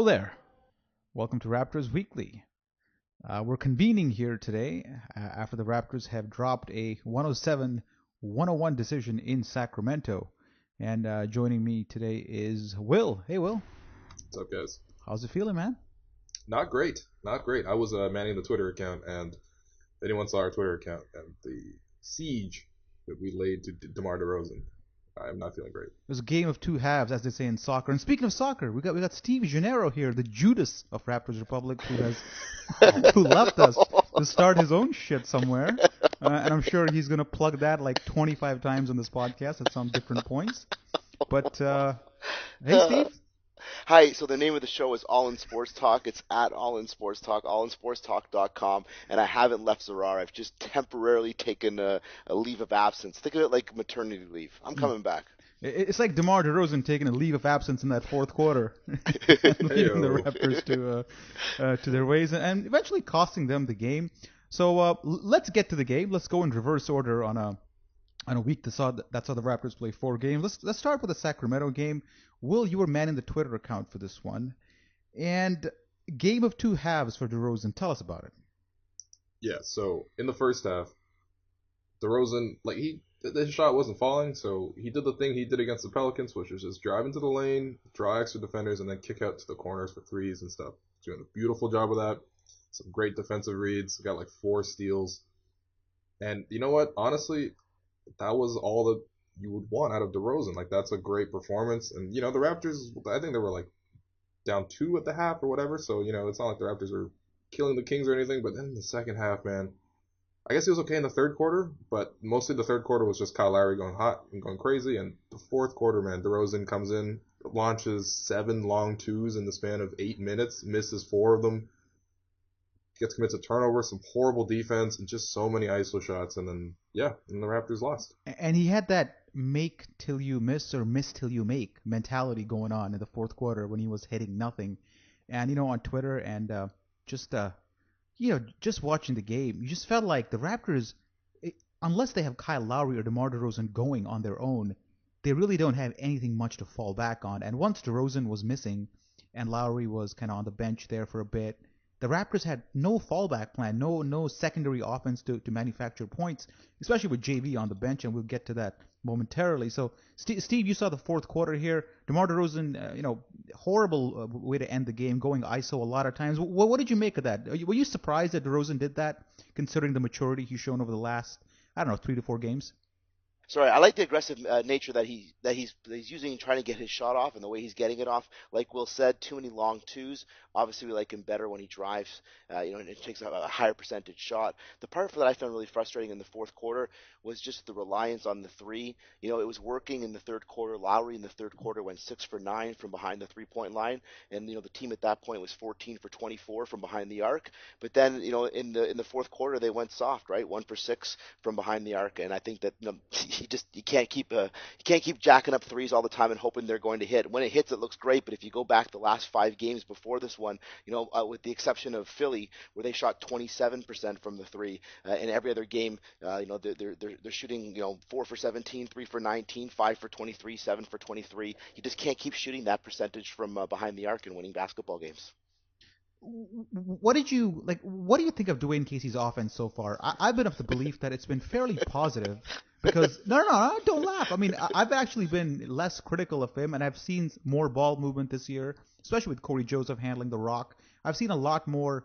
there. Welcome to Raptors Weekly. We're convening here today after the Raptors have dropped a 107-101 decision in Sacramento. And joining me today is Will. Hey, Will. What's up, guys? How's it feeling, man? Not great. I was manning the Twitter account, and if anyone saw our Twitter account and the siege that we laid to DeMar DeRozan, I'm not feeling great. It was a game of two halves, as they say in soccer. And speaking of soccer, we got Steve Gennaro here, the Judas of Raptors Republic, who left us to start his own shit somewhere. And I'm sure he's going to plug that like 25 times on this podcast at some different points. But, hey, Steve. Hi, so the name of the show is All in Sports Talk. It's at All in Sports Talk, allinsportstalk.com, and I haven't left Zarar. I've just temporarily taken a leave of absence. Think of it like maternity leave. I'm coming back. It's like DeMar DeRozan taking a leave of absence in that fourth quarter, and leading the Raptors to their ways, and eventually costing them the game. So let's get to the game. Let's go in reverse order on a week that's how the Raptors play 4 games. Let's start with the Sacramento game. Will, you were manning the Twitter account for this one. And game of two halves for DeRozan. Tell us about it. Yeah, so in the first half, DeRozan, the shot wasn't falling, so he did the thing he did against the Pelicans, which is just drive into the lane, draw extra defenders, and then kick out to the corners for threes and stuff. He's doing a beautiful job of that. Some great defensive reads. Got like 4 steals. And you know what? Honestly, that was all that you would want out of DeRozan. Like, that's a great performance. And, the Raptors, I think they were, down 2 at the half or whatever. So, it's not like the Raptors were killing the Kings or anything. But then in the second half, man, I guess he was okay in the third quarter. But mostly the third quarter was just Kyle Lowry going hot and going crazy. And the fourth quarter, man, DeRozan comes in, launches 7 long twos in the span of 8 minutes, misses 4 of them. Gets commits a turnover, some horrible defense, and just so many ISO shots, and then the Raptors lost. And he had that make till you miss or miss till you make mentality going on in the fourth quarter when he was hitting nothing. And on Twitter and just watching the game, you just felt like the Raptors, unless they have Kyle Lowry or DeMar DeRozan going on their own, they really don't have anything much to fall back on. And once DeRozan was missing and Lowry was kind of on the bench there for a bit, the Raptors had no fallback plan, no secondary offense to manufacture points, especially with JV on the bench, and we'll get to that momentarily. So, Steve, you saw the fourth quarter here. DeMar DeRozan, horrible way to end the game, going ISO a lot of times. What did you make of that? Were you surprised that DeRozan did that, considering the maturity he's shown over the last, 3 to 4 games? Sorry, I like the aggressive nature that he's using, trying to get his shot off, and the way he's getting it off. Like Will said, too many long twos. Obviously, we like him better when he drives, and it takes a higher percentage shot. The part that I found really frustrating in the fourth quarter was just the reliance on the 3. It was working in the third quarter. Lowry in the third quarter went 6 for 9 from behind the 3-point line, and the team at that point was 14 for 24 from behind the arc. But then, in the fourth quarter, they went soft, right? 1 for 6 from behind the arc, and I think that you can't keep jacking up threes all the time and hoping they're going to hit. When it hits, it looks great, but if you go back the last 5 games before this one, with the exception of Philly, where they shot 27% from the 3, and every other game, they're shooting 4 for 17, 3 for 19, 5 for 23, 7 for 23. You just can't keep shooting that percentage from behind the arc and winning basketball games. What do you think of Dwane Casey's offense so far? I've been of the belief that it's been fairly positive because no, don't laugh. I mean, I've actually been less critical of him, and I've seen more ball movement this year, especially with Cory Joseph handling the rock. I've seen a lot more,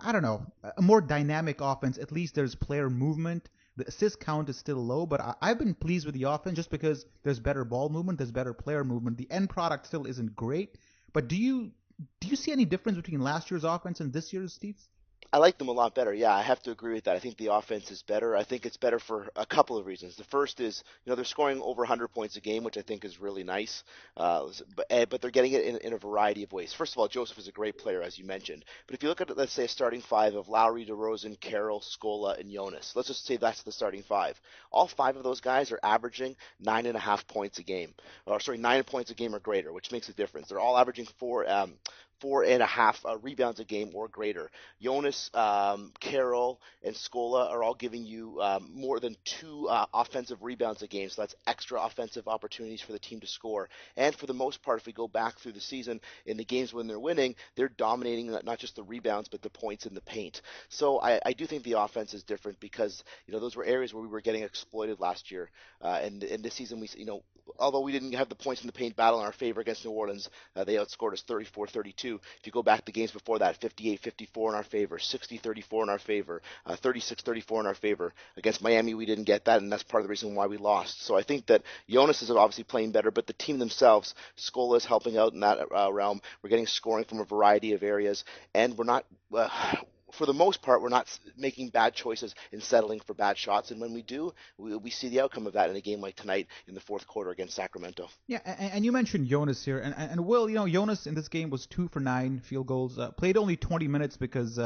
a more dynamic offense. At least there's player movement. The assist count is still low, but I've been pleased with the offense just because there's better ball movement, there's better player movement. The end product still isn't great, but do you see any difference between last year's offense and this year's, Steve? I like them a lot better. Yeah, I have to agree with that. I think the offense is better. I think it's better for a couple of reasons. The first is, they're scoring over 100 points a game, which I think is really nice. But they're getting it in a variety of ways. First of all, Joseph is a great player, as you mentioned. But if you look at, let's say, a starting 5 of Lowry, DeRozan, Carroll, Scola, and Jonas, let's just say that's the starting 5. All 5 of those guys are averaging 9.5 points a game. 9 points a game or greater, which makes a difference. They're all averaging 4.5 rebounds a game or greater. Jonas, Carroll, and Scola are all giving you more than 2 offensive rebounds a game, so that's extra offensive opportunities for the team to score. And for the most part, if we go back through the season, in the games when they're winning, they're dominating not just the rebounds, but the points in the paint. So I do think the offense is different because, those were areas where we were getting exploited last year. And this season, although we didn't have the points in the paint battle in our favor against New Orleans, they outscored us 34-32. If you go back the games before that, 58-54 in our favor, 60-34 in our favor, 36-34 in our favor. Against Miami, we didn't get that, and that's part of the reason why we lost. So I think that Jonas is obviously playing better, but the team themselves, Scola is helping out in that realm. We're getting scoring from a variety of areas, and we're not for the most part, we're not making bad choices and settling for bad shots. And when we do, we see the outcome of that in a game like tonight in the fourth quarter against Sacramento. Yeah, and you mentioned Jonas here, and Will, Jonas in this game was 2 for 9 field goals, played only 20 minutes because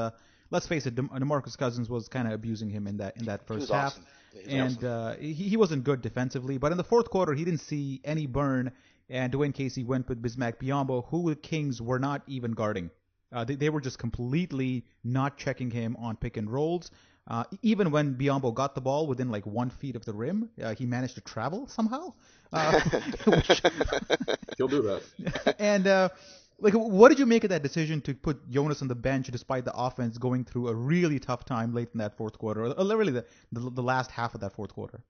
let's face it, DeMarcus Cousins was kind of abusing him in that first half, awesome. and awesome. He wasn't good defensively. But in the fourth quarter, he didn't see any burn, and Dwane Casey went with Bismack Biyombo, who the Kings were not even guarding. They were just completely not checking him on pick and rolls. Even when Biyombo got the ball within like 1 feet of the rim, he managed to travel somehow. He'll do that. And what did you make of that decision to put Jonas on the bench despite the offense going through a really tough time late in that fourth quarter, or really the last half of that fourth quarter?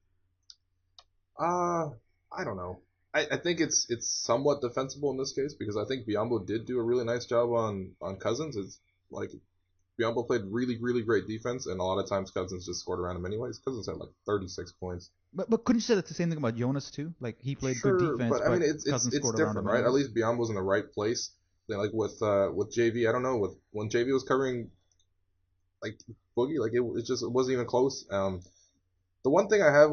I don't know. I think it's somewhat defensible in this case because I think Biyombo did do a really nice job on Cousins. It's like Biyombo played really, really great defense, and a lot of times Cousins just scored around him anyways. Cousins had like 36 points. But couldn't you say that's the same thing about Jonas too? Like he played good defense, but I mean it's Cousins scored different, around him right? anyways. At least Biyombo's in the right place. Like with JV, I don't know, when JV was covering like Boogie, like it wasn't even close. The one thing I have,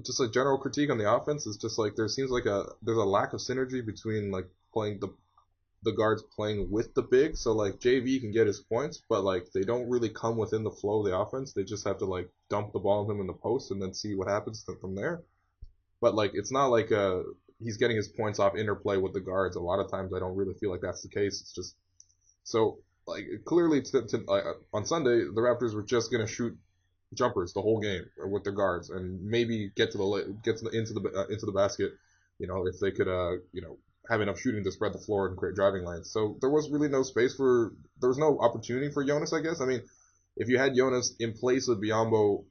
just a general critique on the offense, is just like there seems like there's a lack of synergy between like playing the guards playing with the big. So like JV can get his points, but like they don't really come within the flow of the offense. They just have to like dump the ball on him in the post and then see what happens from there. But like it's not like he's getting his points off interplay with the guards. A lot of times I don't really feel like that's the case. It's just so like clearly on Sunday the Raptors were just gonna shoot jumpers the whole game with their guards and maybe get into the basket, if they could have enough shooting to spread the floor and create driving lanes. So there was really no there was no opportunity for Jonas, I guess. I mean, if you had Jonas in place of Biyombo,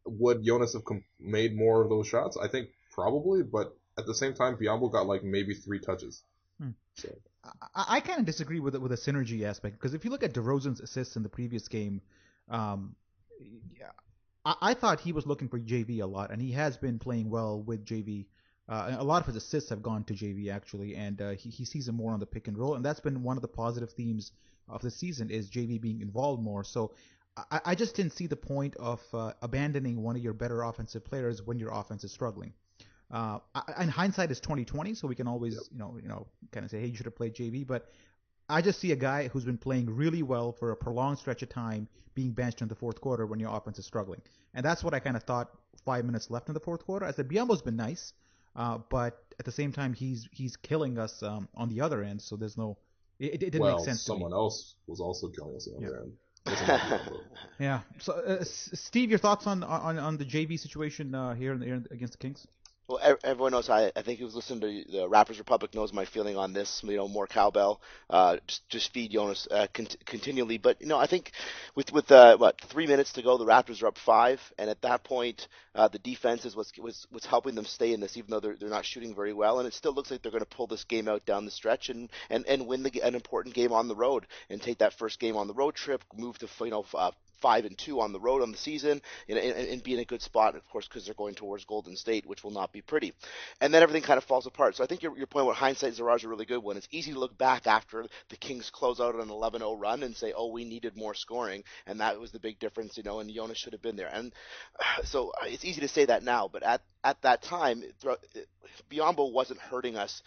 would Jonas have made more of those shots? I think probably, but at the same time, Biyombo got like maybe 3 touches. So I kind of disagree with the synergy aspect because if you look at DeRozan's assists in the previous game, I thought he was looking for JV a lot, and he has been playing well with JV. A lot of his assists have gone to JV actually, and he sees him more on the pick and roll, and that's been one of the positive themes of the season is JV being involved more. So I just didn't see the point of abandoning one of your better offensive players when your offense is struggling. And hindsight is 2020, so we can always kind of say, hey, you should have played JV, but I just see a guy who's been playing really well for a prolonged stretch of time being benched in the fourth quarter when your offense is struggling. And that's what I kind of thought 5 minutes left in the fourth quarter. I said, Biyombo's been nice, but at the same time, he's killing us on the other end, so there's no... It didn't make sense to me. Someone else was also killing us on the other end. Yeah. So, Steve, your thoughts on the JV situation here against the Kings? Well, everyone knows. I think who's listened to the Raptors Republic knows my feeling on this. More cowbell. Just feed Jonas continually. But I think with 3 minutes to go, the Raptors are up 5, and at that point, the defense is what's helping them stay in this, even though they're not shooting very well. And it still looks like they're going to pull this game out down the stretch and win an important game on the road and take that first game on the road trip, move to 5-2 on the road on the season, and be in a good spot, of course, because they're going towards Golden State, which will not be pretty. And then everything kind of falls apart. So I think your point about hindsight, Zarar, is a really good one. It's easy to look back after the Kings close out an 11-0 run and say, oh, we needed more scoring, and that was the big difference, and Jonas should have been there. And so it's easy to say that now, but at that time, Biyombo wasn't hurting us,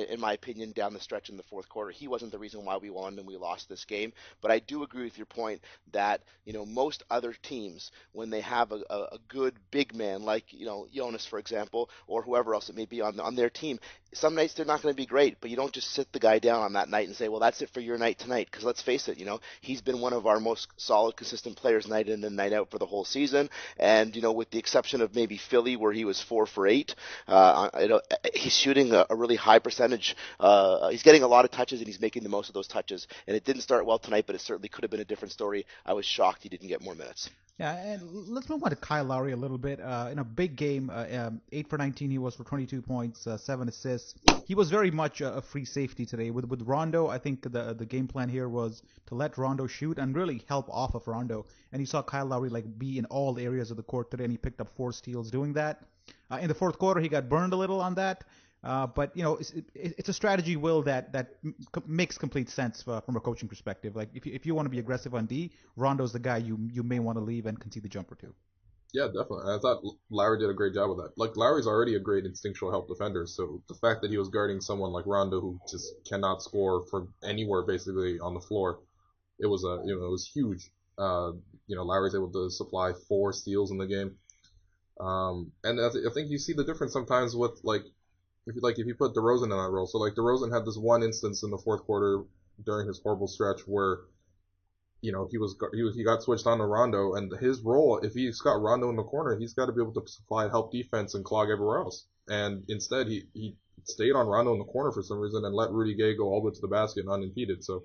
in my opinion, down the stretch in the fourth quarter. He wasn't the reason why we won and we lost this game. But I do agree with your point that most other teams, when they have a good big man like Jonas, for example, or whoever else it may be on their team, some nights they're not going to be great, but you don't just sit the guy down on that night and say, well, that's it for your night tonight. Because let's face it, he's been one of our most solid, consistent players night in and night out for the whole season. And, with the exception of maybe Philly, where he was 4 for 8, he's shooting a really high percentage. He's getting a lot of touches, and he's making the most of those touches. And it didn't start well tonight, but it certainly could have been a different story. I was shocked he didn't get more minutes. Yeah, and let's move on to Kyle Lowry a little bit. In a big game, 8 for 19, he was for 22 points, 7 assists. He was very much a free safety today. With Rondo, I think the game plan here was to let Rondo shoot and really help off of Rondo. And you saw Kyle Lowry be in all areas of the court today, and he picked up 4 steals doing that. In the fourth quarter, he got burned a little on that. But it's a strategy, Will, that makes complete sense from a coaching perspective. Like if you want to be aggressive on D, Rondo's the guy you may want to leave and concede the jumper to. Yeah, definitely. I thought Lowry did a great job with that. Like, Lowry's already a great instinctual help defender, so the fact that he was guarding someone like Rondo, who just cannot score from anywhere basically on the floor, it was it was huge. Lowry's able to supply 4 steals in the game, and I think you see the difference sometimes with if you put DeRozan in that role. So DeRozan had this one instance in the fourth quarter during his horrible stretch where he got switched on to Rondo, and his role, if he's got Rondo in the corner, he's got to be able to supply help defense and clog everywhere else. And instead he stayed on Rondo in the corner for some reason and let Rudy Gay go all the way to the basket unimpeded. So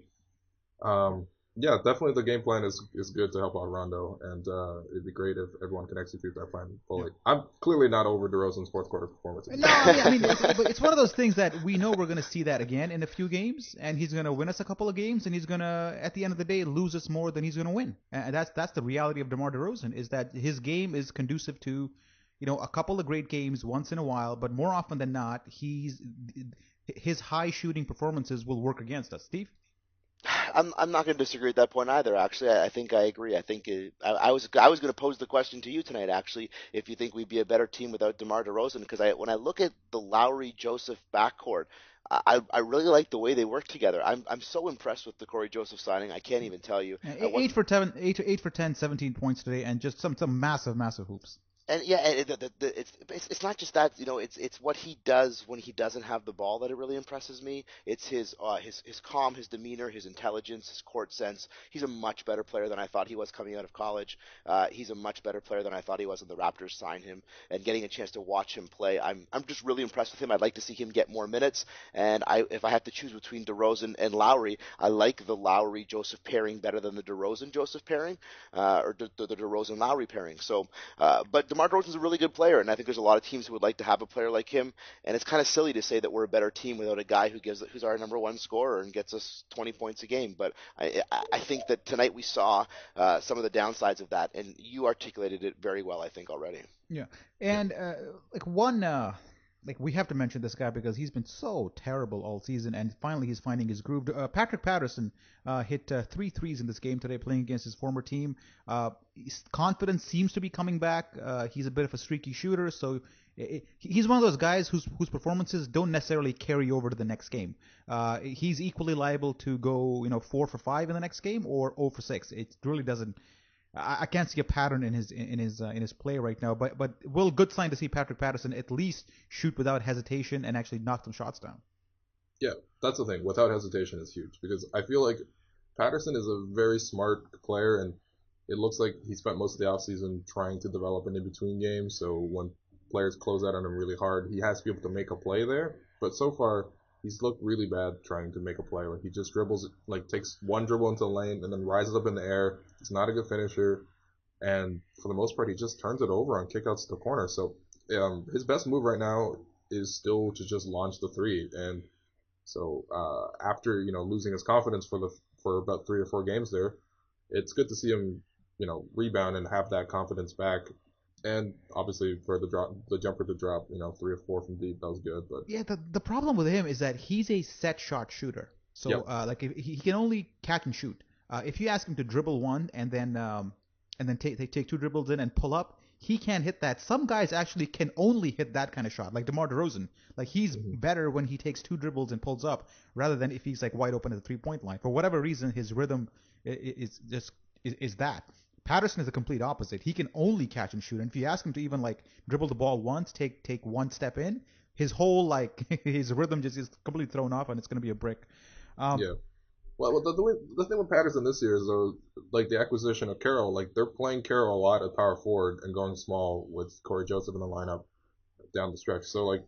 yeah, definitely the game plan is good to help out Rondo, and it'd be great if everyone can execute that plan fully. Yeah. I'm clearly not over DeRozan's fourth quarter performance. No, I mean it's one of those things that we know we're going to see that again in a few games, and he's going to win us a couple of games, and he's going to, at the end of the day, lose us more than he's going to win. And that's the reality of DeMar DeRozan, is that his game is conducive to, a couple of great games once in a while, but more often than not, his high shooting performances will work against us. Steve? I'm not going to disagree at that point either. Actually, I think I agree. I think I was going to pose the question to you tonight. Actually, if you think we'd be a better team without DeMar DeRozan, because when I look at the Lowry Joseph backcourt, I really like the way they work together. I'm so impressed with the Cory Joseph signing. I can't even tell you. 8 for 10, 17 points today, and just some massive hoops. And yeah, it's not just that, it's what he does when he doesn't have the ball that it really impresses me. It's his calm, his demeanor, his intelligence, his court sense. He's a much better player than I thought he was coming out of college. He's a much better player than I thought he was when the Raptors signed him. And getting a chance to watch him play, I'm just really impressed with him. I'd like to see him get more minutes. And if I have to choose between DeRozan and Lowry, I like the Lowry Joseph pairing better than the DeRozan Joseph pairing, or the DeRozan Lowry pairing. So, but DeMar DeRozan's a really good player, and I think there's a lot of teams who would like to have a player like him. And it's kind of silly to say that we're a better team without a guy who's our number one scorer and gets us 20 points a game. But I think that tonight we saw some of the downsides of that, and you articulated it very well, I think, already. Yeah, and we have to mention this guy because he's been so terrible all season, and finally he's finding his groove. Patrick Patterson hit 3 threes in this game today, playing against his former team. His confidence seems to be coming back. He's a bit of a streaky shooter, so he's one of those guys whose performances don't necessarily carry over to the next game. He's equally liable to go 4 for 5 in the next game or 0 for 6. It really doesn't. I can't see a pattern in his play right now, but good sign to see Patrick Patterson at least shoot without hesitation and actually knock some shots down. Yeah, that's the thing. Without hesitation is huge, because I feel like Patterson is a very smart player, and it looks like he spent most of the offseason trying to develop an in-between game, so when players close out on him really hard, he has to be able to make a play there. But so far, he's looked really bad trying to make a play. Like, he just dribbles, takes one dribble into the lane and then rises up in the air. He's not a good finisher, and for the most part, he just turns it over on kickouts to the corner. So his best move right now is still to just launch the three. And so after losing his confidence for about 3 or 4 games there, it's good to see him rebound and have that confidence back. And obviously for the jumper to drop 3 or 4 from deep, that was good. But yeah, the problem with him is that he's a set shot shooter. So yep. He can only catch and shoot. If you ask him to dribble one and then take 2 dribbles in and pull up, he can't hit that. Some guys actually can only hit that kind of shot, like DeMar DeRozan. Like, he's better when he takes 2 dribbles and pulls up, rather than if he's wide open at the 3-point line. For whatever reason, his rhythm is that. Patterson is the complete opposite. He can only catch and shoot. And if you ask him to even dribble the ball once, take one step in, his whole his rhythm just is completely thrown off, and it's going to be a brick. Yeah. Well, the thing with Patterson this year is though, like the acquisition of Carroll, like they're playing Carroll a lot at power forward and going small with Cory Joseph in the lineup down the stretch. So like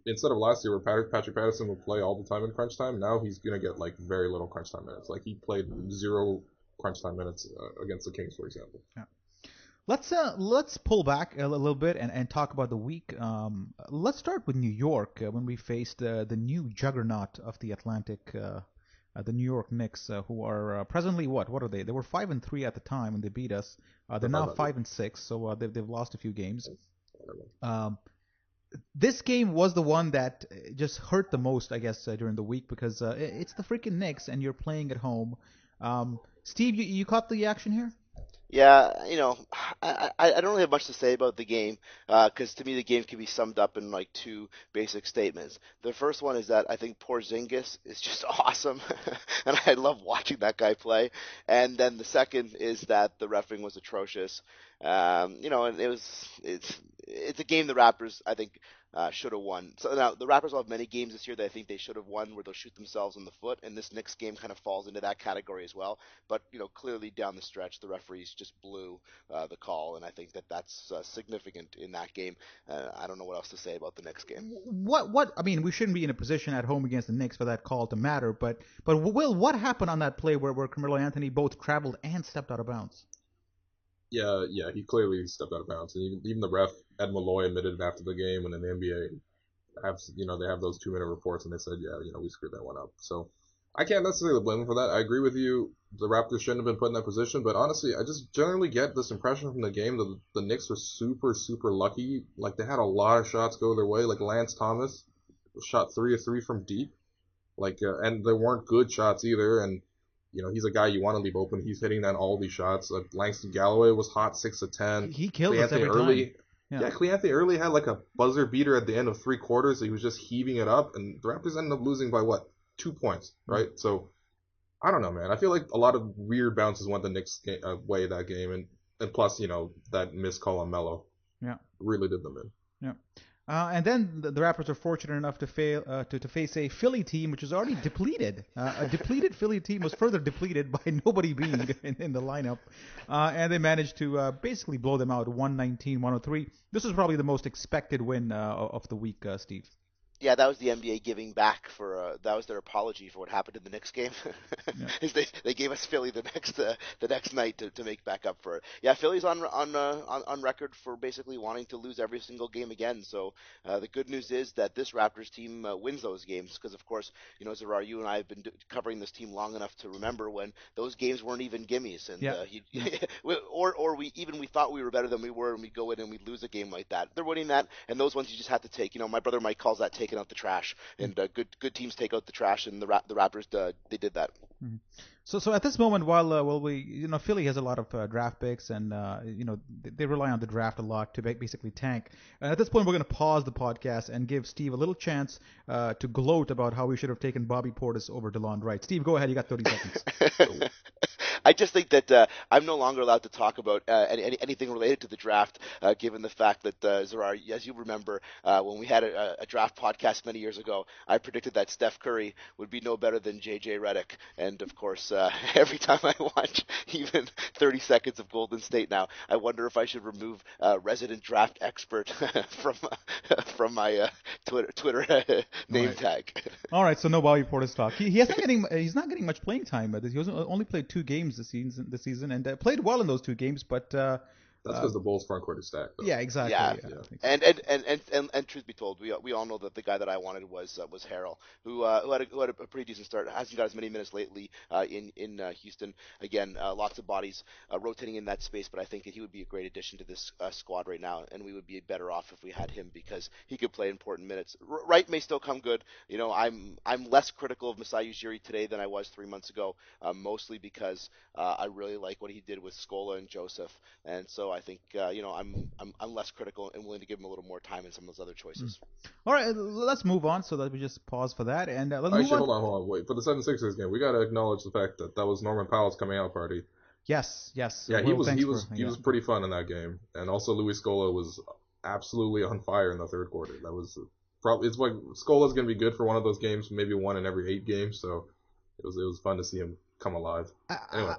instead of last year where Patrick Patterson would play all the time in crunch time, now he's gonna get like very little crunch time minutes. Like he played 0 crunch time minutes against the Kings, for example. Yeah. Let's pull back a little bit and talk about the week. Let's start with New York when we faced the new juggernaut of the Atlantic, the New York Knicks, who are presently what are they? They were 5-3 at the time when they beat us. They're now 5-6, so they've lost a few games. This game was the one that just hurt the most, I guess, during the week because it's the freaking Knicks and you're playing at home. Steve, you caught the action here? Yeah, I don't really have much to say about the game because to me the game can be summed up in like two basic statements. The first one is that I think Porzingis is just awesome, and I love watching that guy play. And then the second is that the reffing was atrocious. And it's a game the Raptors I think should have won. So now the Raptors will have many games this year that I think they should have won where they'll shoot themselves in the foot, and this Knicks game kind of falls into that category as well. But clearly down the stretch, the referees just blew the call, and I think that's significant in that game. I don't know what else to say about the Knicks game. What? I mean, we shouldn't be in a position at home against the Knicks for that call to matter. But Will, what happened on that play where Carmelo Anthony both traveled and stepped out of bounds? Yeah, he clearly stepped out of bounds, and even the ref Ed Malloy admitted it after the game, and in the NBA they have those 2-minute reports, and they said, we screwed that one up. So I can't necessarily blame him for that. I agree with you. The Raptors shouldn't have been put in that position, but honestly, I just generally get this impression from the game that the Knicks were super, super lucky. Like they had a lot of shots go their way. Like Lance Thomas shot 3 of 3 from deep. And they weren't good shots either, and he's a guy you want to leave open. He's hitting that all these shots. Langston Galloway was hot, 6 of 10. He killed us every time. Yeah, Cleanthony early had like a buzzer beater at the end of 3 quarters. So he was just heaving it up, and the Raptors ended up losing by 2 points, right? So I don't know, man. I feel like a lot of weird bounces went the Knicks way that game, and plus that missed call on Melo, really did them in. Yeah. And then the Raptors are fortunate enough to face a Philly team which is already depleted. A depleted Philly team was further depleted by nobody being in the lineup. And they managed to basically blow them out 119-103. This was probably the most expected win of the week, Steve. Yeah, that was the NBA giving back that was their apology for what happened in the Knicks game. Is they gave us Philly the next night to make back up for it. Yeah, Philly's on record for basically wanting to lose every single game again. So the good news is that this Raptors team wins those games because of course Zarar, you and I have been covering this team long enough to remember when those games weren't even gimmies, and we thought we were better than we were, and we go in and we lose a game like that. They're winning that, and those ones you just have to take. My brother Mike calls that taking out the trash, and good teams take out the trash, and the Raptors they did that. Mm-hmm. So at this moment, while we Philly has a lot of draft picks, and they rely on the draft a lot to basically tank. And at this point, we're going to pause the podcast and give Steve a little chance to gloat about how we should have taken Bobby Portis over DeLon Wright. Steve, go ahead. You got 30 seconds. I just think that I'm no longer allowed to talk about anything related to the draft, given the fact that, Zarar, as you remember, when we had a draft podcast many years ago, I predicted that Steph Curry would be no better than J.J. Redick. And, of course, every time I watch even 30 seconds of Golden State now, I wonder if I should remove resident draft expert from my Twitter name tag. All right, so no Bobby Portis talk. He's not getting much playing time. He only played 2 games this season, and played well in those 2 games, but that's because the Bulls' front court is stacked. Though. Yeah, exactly. Yeah. And truth be told, we all know that the guy that I wanted was Carroll, who had a pretty decent start. Hasn't got as many minutes lately in Houston. Again, lots of bodies rotating in that space, but I think that he would be a great addition to this squad right now, and we would be better off if we had him because he could play important minutes. Wright may still come good. I'm less critical of Masai Ujiri today than I was 3 months ago, mostly because I really like what he did with Scola and Joseph, and so I think I'm less critical and willing to give him a little more time in some of those other choices. All right, let's move on so that we just pause for that. And let's actually hold on, wait. For the 76ers game, we got to acknowledge the fact that was Norman Powell's coming out party. Yes. Yeah, he was pretty fun in that game, and also Luis Scola was absolutely on fire in the third quarter. That was probably it's like Skola's gonna be good for one of those games, maybe one in every 8 games. So it was fun to see him come alive. Anyway,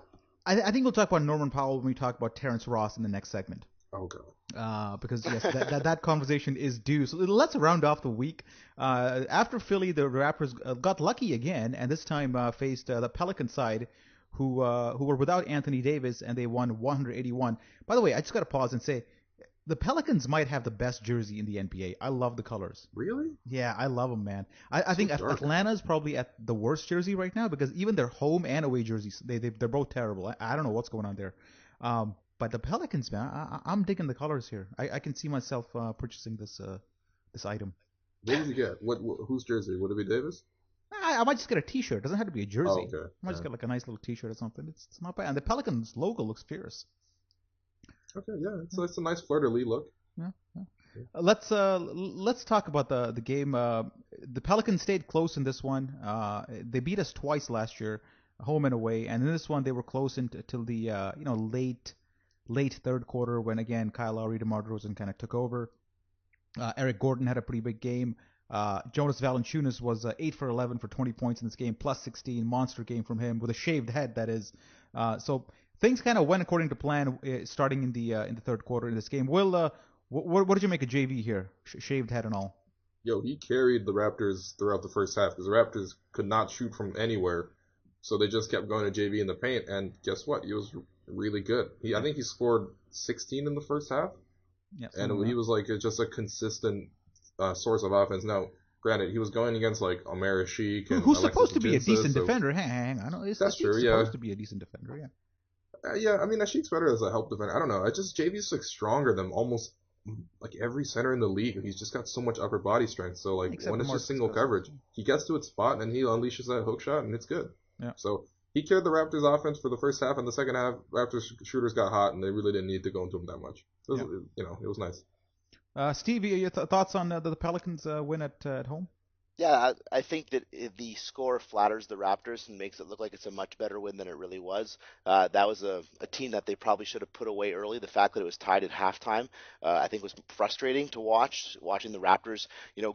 I think we'll talk about Norman Powell when we talk about Terrence Ross in the next segment. oh god. Because yes, that conversation is due. So let's round off the week. After Philly, the Raptors got lucky again, and this time faced the Pelican side, who were without Anthony Davis, and they won 181. By the way, I just got to pause and say, the Pelicans might have the best jersey in the NBA. I love the colors. Really? Yeah, I love them, man. I think dark. Atlanta's probably at the worst jersey right now because even their home and away jerseys, they're both terrible. I don't know what's going on there. But the Pelicans, man, I'm digging the colors here. I can see myself purchasing this item. What did you get? Whose jersey? Would it be Davis? I might just get a T-shirt. It doesn't have to be a jersey. Oh, okay. I might just get like a nice little T-shirt or something. It's not bad. And the Pelicans logo looks fierce. Okay, yeah, it's a nice fleur-de-lis look. Yeah. Let's talk about the game. The Pelicans stayed close in this one. They beat us twice last year, home and away, and in this one they were close until the late third quarter when again Kyle Lowry, DeMar DeRozan kind of took over. Eric Gordon had a pretty big game. Jonas Valanciunas was 8 for 11 for 20 points in this game, plus 16, monster game from him with a shaved head, that is. So things kind of went according to plan starting in the third quarter in this game. Will, what did you make of JV here, shaved head and all? Yo, he carried the Raptors throughout the first half because the Raptors could not shoot from anywhere, so they just kept going to JV in the paint. And guess what? He was really good. I think he scored 16 in the first half, and he was like just a consistent source of offense. Now, granted, he was going against like Omer Sheik and who's Alexis supposed to be a decent so defender. Hang on, that's true. Supposed to be a decent defender. Yeah. Yeah, I mean, Ashik's better as a help defender. I don't know. JV's like stronger than almost like every center in the league. He's just got so much upper body strength. So like when it's just single coverage, he gets to its spot and he unleashes that hook shot and it's good. Yeah. So he carried the Raptors offense for the first half, and the second half, Raptors shooters got hot and they really didn't need to go into him that much. It was nice. Steve, your thoughts on the Pelicans win at home? Yeah, I think that the score flatters the Raptors and makes it look like it's a much better win than it really was. That was a team that they probably should have put away early. The fact that it was tied at halftime, I think was frustrating to watch. Watching the Raptors,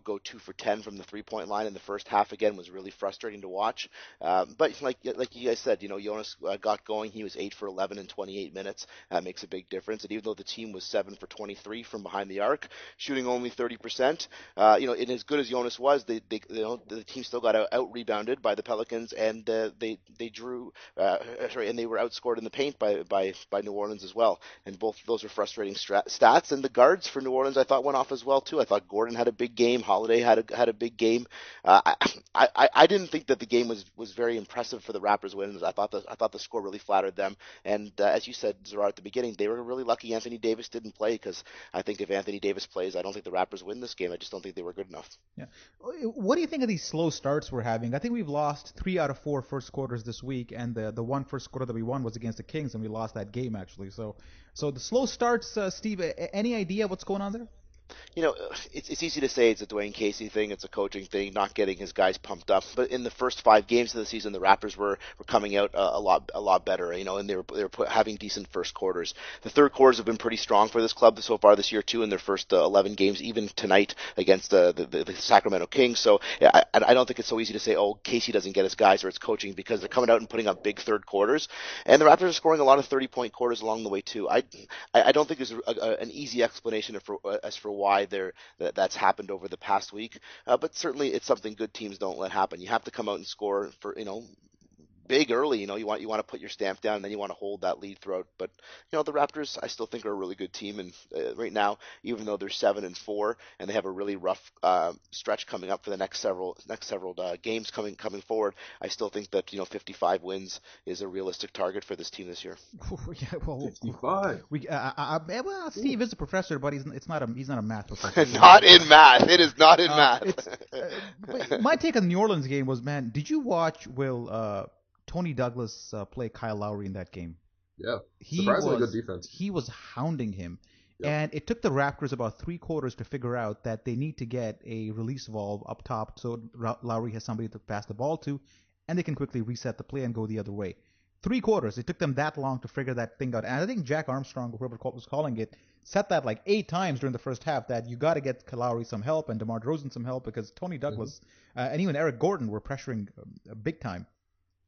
go 2 for 10 from the 3-point line in the first half again was really frustrating to watch. But like you guys said, Jonas got going. He was 8 for 11 in 28 minutes. That makes a big difference. And even though the team was 7 for 23 from behind the arc, shooting only 30%, and as good as Jonas was, the team still got out rebounded by the Pelicans, and they drew and they were outscored in the paint by New Orleans as well. And both of those are frustrating stats. And the guards for New Orleans I thought went off as well too. I thought Gordon had a big game. Holiday had a big game. I didn't think that the game was very impressive for the Raptors wins. I thought the score really flattered them. And as you said, Zarar, at the beginning, they were really lucky Anthony Davis didn't play, because I think if Anthony Davis plays, I don't think the Raptors win this game. I just don't think they were good enough. Yeah. What do you think of these slow starts we're having? I think we've lost 3 out of 4 first quarters this week, and the one first quarter that we won was against the Kings, and we lost that game actually. So the slow starts, Steve. Any idea what's going on there? It's easy to say it's a Dwane Casey thing, it's a coaching thing, not getting his guys pumped up. But in the first 5 games of the season, the Raptors were coming out a lot better, and they were having decent first quarters. The third quarters have been pretty strong for this club so far this year too, in their first 11 games, even tonight against the Sacramento Kings. So yeah, I don't think it's so easy to say, oh, Casey doesn't get his guys or it's coaching, because they're coming out and putting up big third quarters, and the Raptors are scoring a lot of 30-point quarters along the way too. I don't think there's an easy explanation as for why that's happened over the past week, but certainly it's something good teams don't let happen. You have to come out and score for big early. You want to put your stamp down, and then you want to hold that lead throughout. But the Raptors, I still think, are a really good team, and right now, even though they're 7-4 and they have a really rough stretch coming up for the next several games coming forward, I still think that 55 wins is a realistic target for this team this year. Yeah, well, 55. Well, Steve is a professor, but he's not a math professor. Not in math. It is not in math. But my take on the New Orleans game was, man, did you watch Tony Douglas play Kyle Lowry in that game? Yeah, surprisingly good defense. He was hounding him. Yep. And it took the Raptors about 3 quarters to figure out that they need to get a release valve up top so Lowry has somebody to pass the ball to, and they can quickly reset the play and go the other way. 3 quarters. It took them that long to figure that thing out. And I think Jack Armstrong, whoever was calling it, said that like 8 times during the first half that you got to get Lowry some help and DeMar DeRozan some help because Tony Douglas and even Eric Gordon were pressuring big time.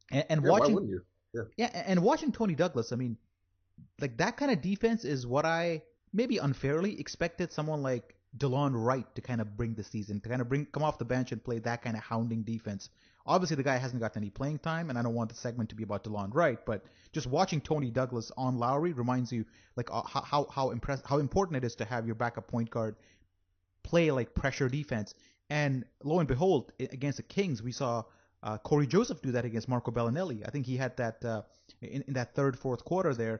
And Yeah, watching, why wouldn't you? Yeah. and watching Tony Douglas, I mean, like that kind of defense is what I maybe unfairly expected someone like DeLon Wright to kind of bring this season, to kind of come off the bench and play that kind of hounding defense. Obviously, the guy hasn't gotten any playing time, and I don't want the segment to be about DeLon Wright, but just watching Tony Douglas on Lowry reminds you like how important it is to have your backup point guard play like pressure defense. And lo and behold, against the Kings, we saw Cory Joseph do that against Marco Bellinelli. I think he had that in that third, fourth quarter there.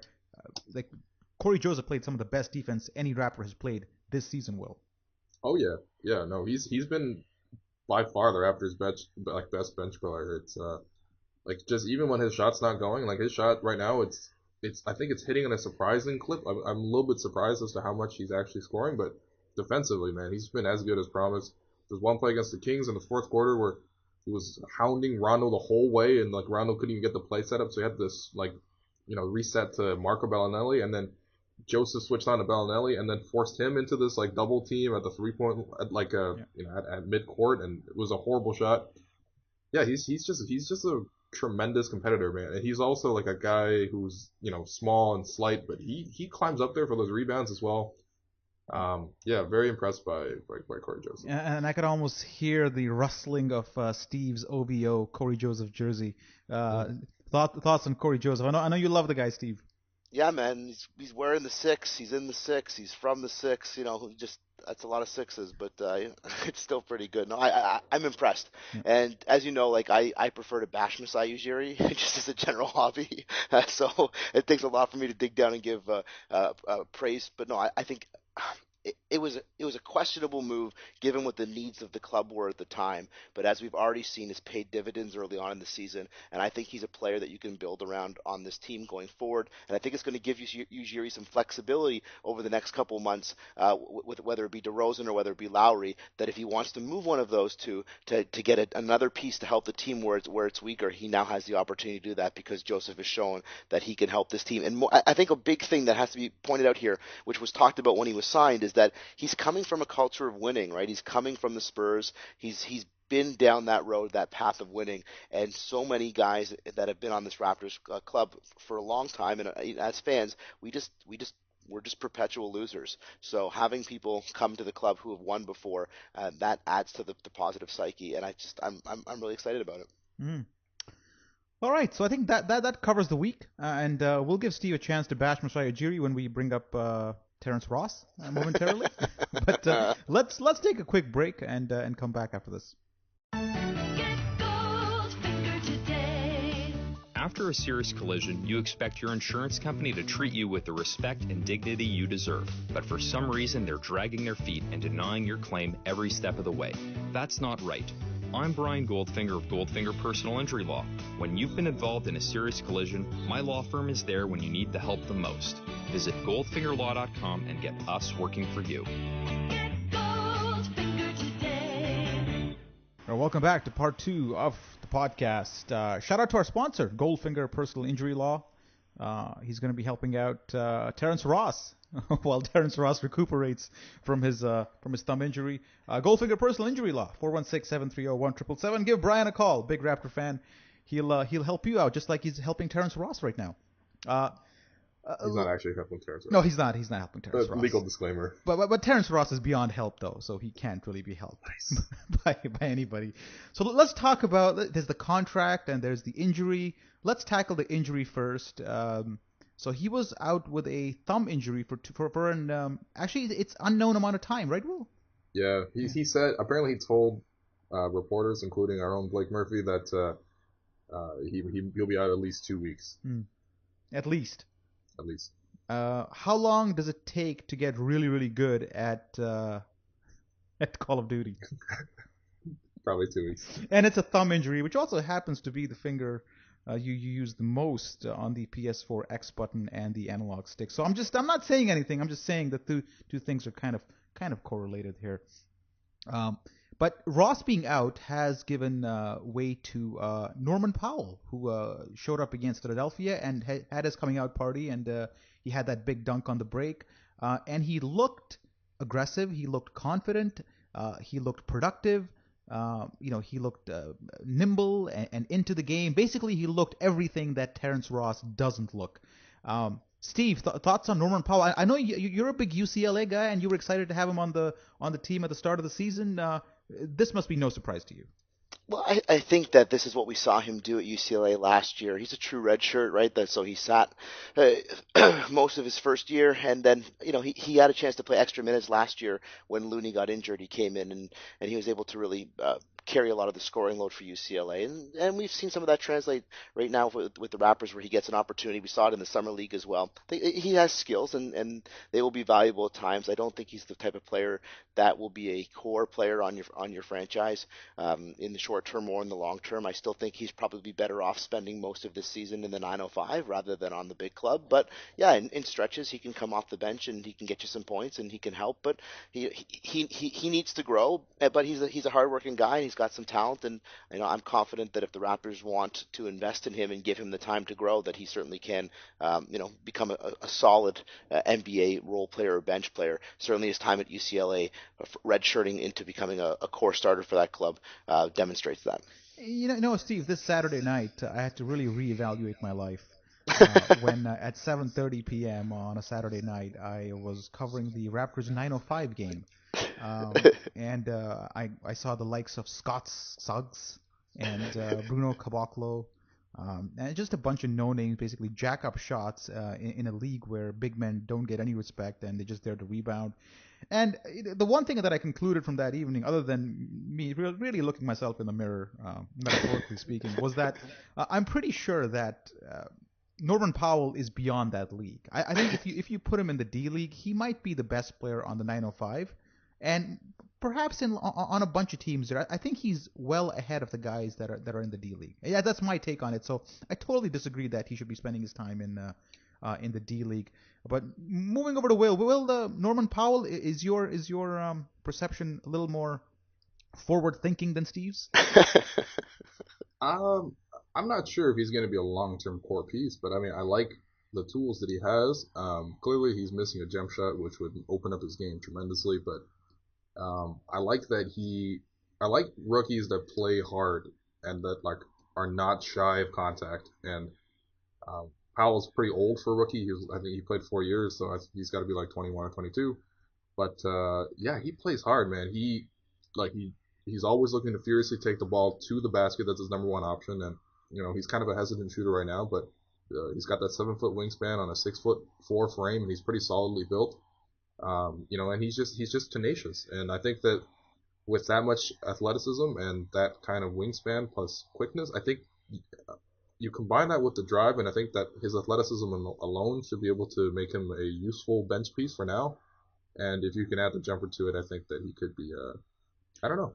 Like Cory Joseph played some of the best defense any Raptor has played this season. Will. Oh yeah. No, he's been by far the Raptors' best bench player. It's like just even when his shot's not going, like his shot right now, it's I think it's hitting in a surprising clip. I'm a little bit surprised as to how much he's actually scoring, but defensively, man, he's been as good as promised. There's one play against the Kings in the fourth quarter where he was hounding Rondo the whole way, and like Rondo couldn't even get the play set up, so he had this like reset to Marco Bellinelli, and then Joseph switched on to Bellinelli, and then forced him into this like double team at the 3-point at mid court, and it was a horrible shot. Yeah, he's just a tremendous competitor, man, and he's also like a guy who's small and slight, but he climbs up there for those rebounds as well. Yeah, very impressed by Cory Joseph. And I could almost hear the rustling of Steve's OVO Cory Joseph jersey. Thoughts on Cory Joseph? I know you love the guy, Steve. Yeah, man, he's wearing the 6. He's in the 6. He's from the 6. That's a lot of 6s, but it's still pretty good. No, I'm impressed. Yeah. And as you know, like I prefer to bash Masai Ujiri just as a general hobby. So it takes a lot for me to dig down and give praise. But no, I think it was a questionable move given what the needs of the club were at the time. But as we've already seen, it's paid dividends early on in the season, and I think he's a player that you can build around on this team going forward. And I think it's going to give Ujiri some flexibility over the next couple of months, with whether it be DeRozan or whether it be Lowry. That if he wants to move one of those two to get another piece to help the team where it's weaker, he now has the opportunity to do that because Joseph has shown that he can help this team. And I think a big thing that has to be pointed out here, which was talked about when he was signed, is that he's coming from a culture of winning, right? He's coming from the Spurs. He's been down that road, that path of winning, and so many guys that have been on this Raptors club for a long time, and as fans, we're just perpetual losers. So having people come to the club who have won before, that adds to the positive psyche, and I'm really excited about it. Mm. All right, so I think that covers the week, and we'll give Steve a chance to bash Masai Ujiri when we bring up Terrence Ross momentarily. But let's take a quick break and come back after this. After a serious collision, you expect your insurance company to treat you with the respect and dignity you deserve. But for some reason, they're dragging their feet and denying your claim every step of the way. That's not right. I'm Brian Goldfinger of Goldfinger Personal Injury Law. When you've been involved in a serious collision, my law firm is there when you need the help the most. Visit goldfingerlaw.com and get us working for you. Welcome back to part 2 of the podcast. Shout out to our sponsor, Goldfinger Personal Injury Law. He's going to be helping out Terrence Ross while Terrence Ross recuperates from his thumb injury. Goldfinger Personal Injury Law, 416-730-1777. Give Brian a call. Big Raptor fan. He'll help you out just like he's helping Terrence Ross right now. He's not actually helping Terrence Ross. No, he's not. He's not helping Terrence Ross. Legal disclaimer. But Terrence Ross is beyond help, though, so he can't really be helped by anybody. So let's talk about, there's the contract and there's the injury. Let's tackle the injury first. So he was out with a thumb injury for an actually it's unknown amount of time, right, Will? Yeah, he said, apparently he told reporters, including our own Blake Murphy, that he'll be out at least 2 weeks. At least. At least. How long does it take to get really, really good at Call of Duty? Probably 2 weeks. And it's a thumb injury, which also happens to be the finger you use the most on the PS4 X button and the analog stick. So I'm not saying anything. I'm just saying that the two things are kind of correlated here. But But Ross being out has given way to Norman Powell, who showed up against Philadelphia and had his coming out party, and he had that big dunk on the break. And he looked aggressive. He looked confident. He looked productive. He looked nimble and into the game. Basically, he looked everything that Terrence Ross doesn't look. Steve, thoughts on Norman Powell? I know you're a big UCLA guy, and you were excited to have him on the team at the start of the season. This must be no surprise to you. Well, I think that this is what we saw him do at UCLA last year. He's a true redshirt, right? So he sat most of his first year, and then he had a chance to play extra minutes last year when Looney got injured. He came in and he was able to really carry a lot of the scoring load for UCLA, and we've seen some of that translate right now with the Raptors, where he gets an opportunity. We saw it in the summer league as well. He has skills, and they will be valuable at times. I don't think he's the type of player that will be a core player on your franchise in the short term or in the long term. I still think he's probably better off spending most of this season in the 905 rather than on the big club. But yeah, in stretches he can come off the bench and he can get you some points and he can help. But he needs to grow. But he's a hardworking guy and he's got some talent. And I'm confident that if the Raptors want to invest in him and give him the time to grow, that he certainly can become a solid NBA role player or bench player. Certainly his time at UCLA, redshirting into becoming a core starter for that club, demonstrates that. Steve, this Saturday night, I had to really reevaluate my life. When at 7:30 p.m. on a Saturday night, I was covering the Raptors 905 game. And I saw the likes of Scott Suggs and Bruno Caboclo, and just a bunch of no-names basically jack up shots in a league where big men don't get any respect and they're just there to rebound. And the one thing that I concluded from that evening, other than me really looking myself in the mirror, metaphorically speaking, was that I'm pretty sure that Norman Powell is beyond that league. I think if you put him in the D League, he might be the best player on the 905, and perhaps on a bunch of teams there. I think he's well ahead of the guys that are in the D League. Yeah, that's my take on it. So I totally disagree that he should be spending his time in the D League. But moving over to Will, Norman Powell, is your perception a little more forward thinking than Steve's? I'm not sure if he's going to be a long-term core piece, but I mean, I like the tools that he has. Clearly, he's missing a jump shot, which would open up his game tremendously. But I like rookies that play hard and that are not shy of contact. And Powell's pretty old for a rookie. I think he played 4 years, so he's got to be like 21 or 22. But yeah, he plays hard, man. He's always looking to furiously take the ball to the basket. That's his number one option. And he's kind of a hesitant shooter right now, but he's got that 7-foot wingspan on a 6'4" frame, and he's pretty solidly built. And he's just tenacious. And I think that with that much athleticism and that kind of wingspan plus quickness, I think you combine that with the drive, and I think that his athleticism alone should be able to make him a useful bench piece for now. And if you can add the jumper to it, I think that he could be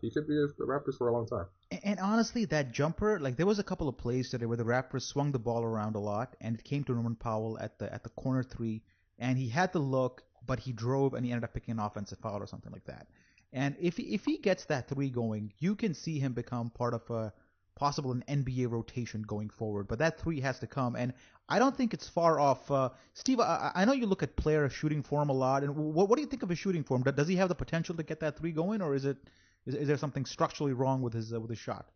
he could be the Raptors for a long time. And honestly, that jumper, there was a couple of plays today where the Raptors swung the ball around a lot, and it came to Norman Powell at the corner three, and he had the look, but he drove and he ended up picking an offensive foul or something like that. And if he gets that three going, you can see him become part of an NBA rotation going forward. But that three has to come, and I don't think it's far off. Steve, I know you look at player shooting form a lot, and what do you think of his shooting form? Does he have the potential to get that three going, or is there something structurally wrong with his shot?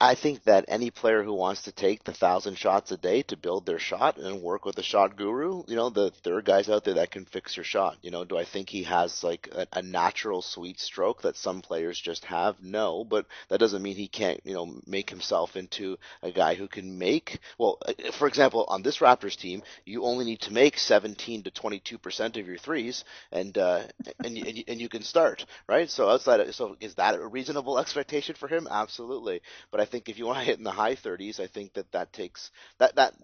I think that any player who wants to take the 1,000 shots a day to build their shot and work with a shot guru, there are guys out there that can fix your shot. Do I think he has a natural sweet stroke that some players just have? No, but that doesn't mean he can't, make himself into a guy who can make. Well, for example, on this Raptors team, you only need to make 17 to 22% of your threes, and you can start, right? So is that a reasonable expectation for him? Absolutely. But I think if you want to hit in the high 30s, I think that takes that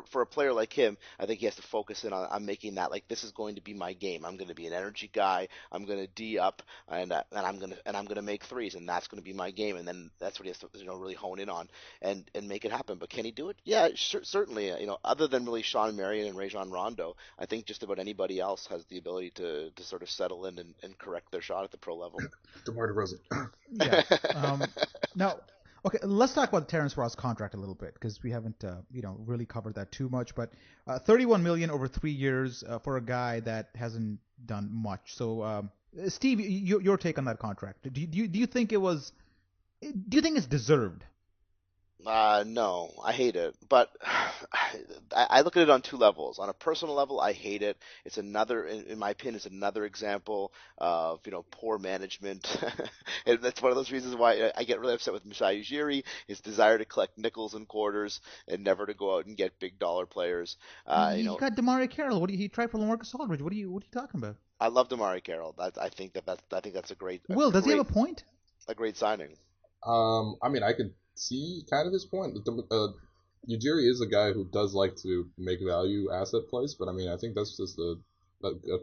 for a player like him, I think he has to focus in on making that like this is going to be my game. I'm going to be an energy guy. I'm going to D up, and I'm gonna make threes, and that's going to be my game. And then that's what he has to really hone in on and make it happen. But can he do it? Yeah, certainly. Other than really Sean Marion and Rajon Rondo, I think just about anybody else has the ability to sort of settle in and correct their shot at the pro level. DeMar DeRozan. Yeah. Now, okay, let's talk about Terrence Ross' contract a little bit because we haven't, really covered that too much. But $31 million over 3 years for a guy that hasn't done much. So, Steve, your take on that contract? Do you think it was? Do you think it's deserved? No, I hate it. But I look at it on two levels. On a personal level, I hate it. It's another, in my opinion, it's another example of poor management. And that's one of those reasons why I get really upset with Masai Ujiri. His desire to collect nickels and quarters and never to go out and get big dollar players. He got DeMarre Carroll. He tried for LaMarcus Aldridge. What are you talking about? I love DeMarre Carroll. I think that's a great. Will, does he have a point? A great signing. I mean, I could see kind of his point. Ujiri is a guy who does like to make value asset plays, but I mean, I think that's just a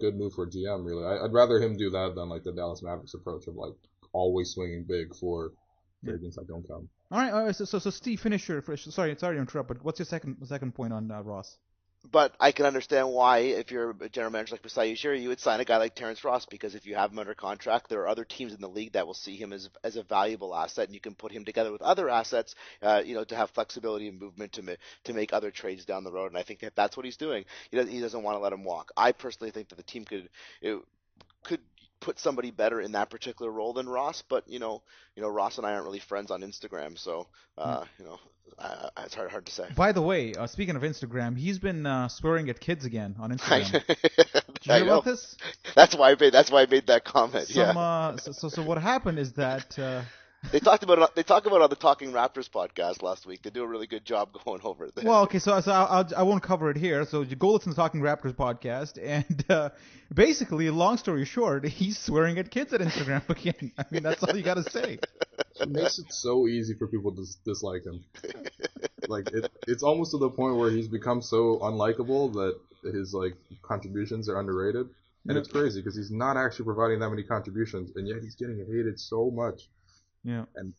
good move for GM, really. I'd rather him do that than like the Dallas Mavericks approach of like always swinging big for agents that don't come. All right. So Steve, finish your. Sorry to interrupt, but what's your second point on Ross? But I can understand why, if you're a general manager like Masai Ujiri, you would sign a guy like Terrence Ross, because if you have him under contract, there are other teams in the league that will see him as a valuable asset, and you can put him together with other assets, to have flexibility and movement to make other trades down the road. And I think that's what he's doing. He doesn't want to let him walk. I personally think that the team could put somebody better in that particular role than Ross, but Ross and I aren't really friends on Instagram, so it's hard to say. By the way, speaking of Instagram, he's been swearing at kids again on Instagram. Did you hear about this? That's why I made that comment. So what happened is that They talk about it on the Talking Raptors podcast last week. They do a really good job going over it. Well, okay, so I won't cover it here. So you go listen to the Talking Raptors podcast, and basically, long story short, he's swearing at kids at Instagram again. I mean, that's all you got to say. It makes it so easy for people to dislike him. Like it's almost to the point where he's become so unlikable that his contributions are underrated, and it's crazy because he's not actually providing that many contributions, and yet he's getting hated so much. Yeah. And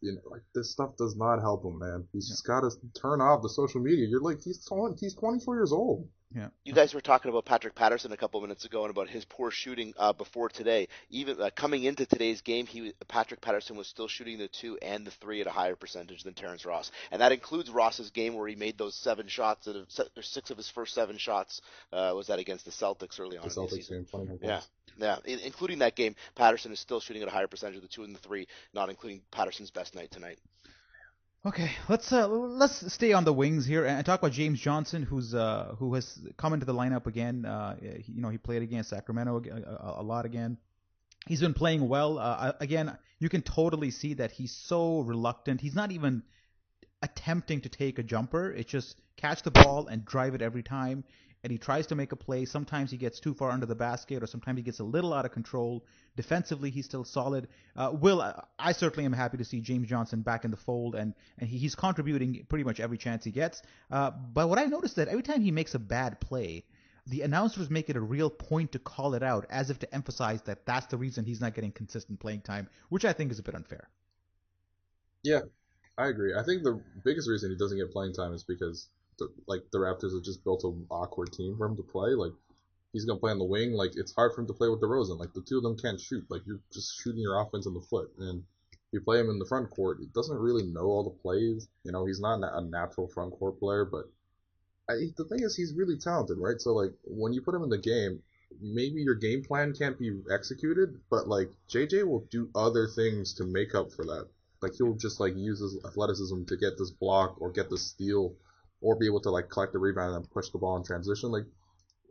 this stuff does not help him, man. He's just got to turn off the social media. You're like, he's 24 years old. Yeah. You guys were talking about Patrick Patterson a couple minutes ago and about his poor shooting before today. Even coming into today's game, Patrick Patterson was still shooting the 2 and the 3 at a higher percentage than Terrence Ross, and that includes Ross's game where he made those 7 shots. 6 of his first 7 shots was that against the Celtics early on in the season. Yeah, including that game, Patterson is still shooting at a higher percentage of the 2 and the 3, not including Patterson's best night tonight. Okay, let's stay on the wings here and talk about James Johnson, who has come into the lineup again. He played against Sacramento a lot again. He's been playing well. Again, you can totally see that he's so reluctant. He's not even attempting to take a jumper. It's just catch the ball and drive it every time. And he tries to make a play. Sometimes he gets too far under the basket, or sometimes he gets a little out of control. Defensively, he's still solid. Will, I certainly am happy to see James Johnson back in the fold, and he's contributing pretty much every chance he gets. But what I noticed that every time he makes a bad play, the announcers make it a real point to call it out, as if to emphasize that that's the reason he's not getting consistent playing time, which I think is a bit unfair. Yeah, I agree. I think the biggest reason he doesn't get playing time is because the Raptors have just built an awkward team for him to play. Like, he's going to play on the wing. Like, it's hard for him to play with DeRozan. Like, the two of them can't shoot. Like, you're just shooting your offense in the foot. And you play him in the front court, he doesn't really know all the plays. He's not a natural front court player, but the thing is, he's really talented, right? So, when you put him in the game, maybe your game plan can't be executed, but, JJ will do other things to make up for that. Like, he'll just, use his athleticism to get this block or get this steal, or be able to collect the rebound and push the ball in transition.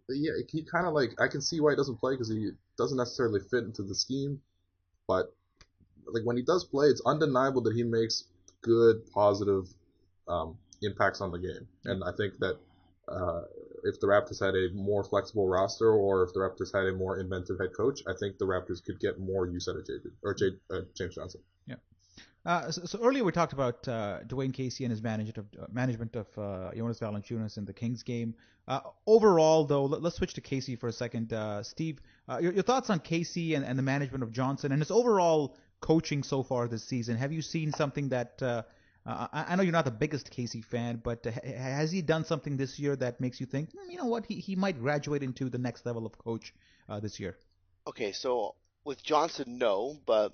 Yeah, he kind of I can see why he doesn't play, because he doesn't necessarily fit into the scheme. But when he does play, it's undeniable that he makes good, positive impacts on the game. And I think that if the Raptors had a more flexible roster, or if the Raptors had a more inventive head coach, I think the Raptors could get more use out of James Johnson. Yeah. So earlier we talked about Dwane Casey and his management of Jonas Valanciunas in the Kings game. Overall, though, let's switch to Casey for a second. Steve, your thoughts on Casey and the management of Johnson and his overall coaching so far this season? Have you seen something that I know you're not the biggest Casey fan, but has he done something this year that makes you think, you know what, he might graduate into the next level of coach this year? Okay, so with Johnson, no, but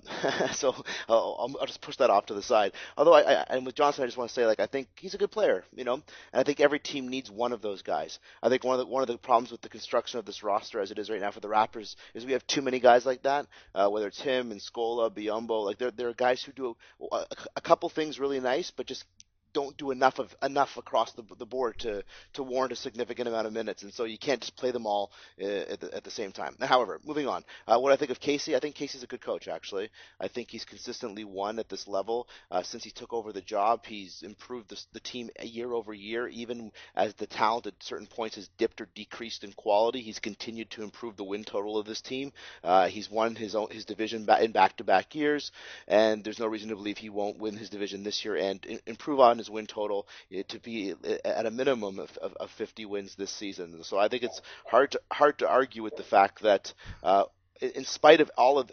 so I'll just push that off to the side. Although and with Johnson, I just want to say like I think he's a good player, and I think every team needs one of those guys. I think one of the problems with the construction of this roster as it is right now for the Raptors is we have too many guys like that. Whether it's him and Scola, Biyombo, like there are guys who do a couple things really nice, but just don't do enough across the board to warrant a significant amount of minutes, and so you can't just play them all at the same time. However, moving on, what I think of Casey, I think Casey's a good coach. Actually, I think he's consistently won at this level since he took over the job. He's improved the team year over year, even as the talent at certain points has dipped or decreased in quality. He's continued to improve the win total of this team. He's won his division in back-to-back years, and there's no reason to believe he won't win his division this year and improve on his win total to be at a minimum of 50 wins this season. So I think it's hard to argue with the fact that in spite of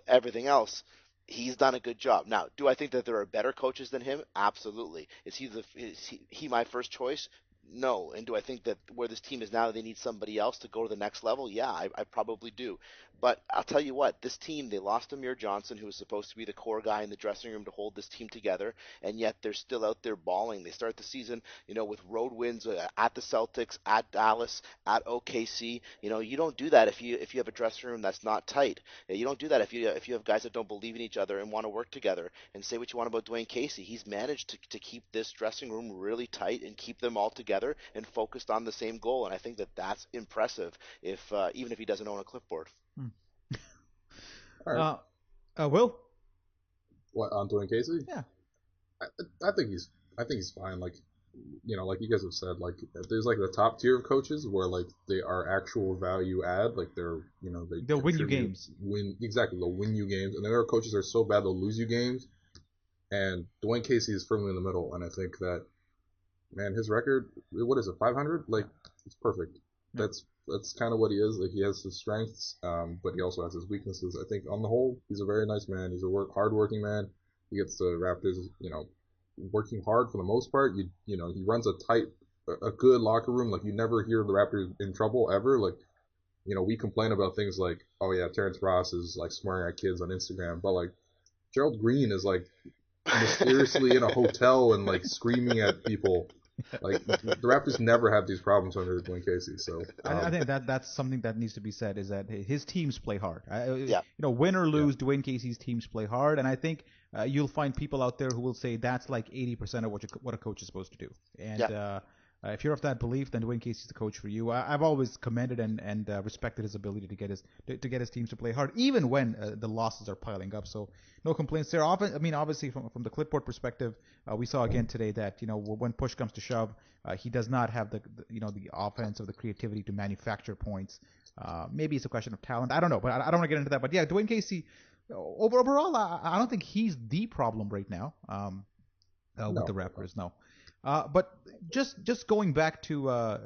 everything else, he's done a good job. Now, do I think that there are better coaches than him? Absolutely. Is he my first choice? No. And do I think that where this team is now, they need somebody else to go to the next level? Yeah, I probably do. But I'll tell you what, this team, they lost Amir Johnson, who was supposed to be the core guy in the dressing room to hold this team together, and yet they're still out there balling. They start the season, with road wins at the Celtics, at Dallas, at OKC. You don't do that if you have a dressing room that's not tight. You don't do that if you have guys that don't believe in each other and want to work together. And say what you want about Dwane Casey, he's managed to keep this dressing room really tight and keep them all together and focused on the same goal. And I think that that's impressive even if he doesn't own a clipboard. All right. Will? What, on Dwane Casey? Yeah. I think he's fine. Like, like you guys have said, like there's like the top tier of coaches where like they are actual value add, like they'll win you games. They'll win you games, and then there are coaches that are so bad they'll lose you games. And Dwane Casey is firmly in the middle, and I think that, man, his record, what is it, 500? Like, it's perfect. Yeah. That's kind of what he is. Like, he has his strengths, but he also has his weaknesses. I think on the whole, he's a very nice man. He's a hard-working man. He gets the Raptors, working hard for the most part. He runs a good locker room. Like, you never hear the Raptors in trouble ever. Like, we complain about things like, oh yeah, Terrence Ross is like swearing at kids on Instagram, but like Gerald Green is like mysteriously in a hotel and like screaming at people. Like, the Raptors never have these problems under Dwane Casey. So I think that's something that needs to be said, is that his teams play hard. Yeah. Win or lose, yeah. Dwane Casey's teams play hard, and I think you'll find people out there who will say that's like 80% of what a coach is supposed to do. And yeah. If you're of that belief, then Dwane Casey's the coach for you. I've always commended and respected his ability to get his teams to play hard, even when the losses are piling up. So no complaints there. Obviously, from the clipboard perspective, we saw again today that when push comes to shove, he does not have the offense or the creativity to manufacture points. Maybe it's a question of talent. I don't know, but I don't want to get into that. But yeah, Dwane Casey, overall, I don't think he's the problem right now with the Raptors. No. But just going back to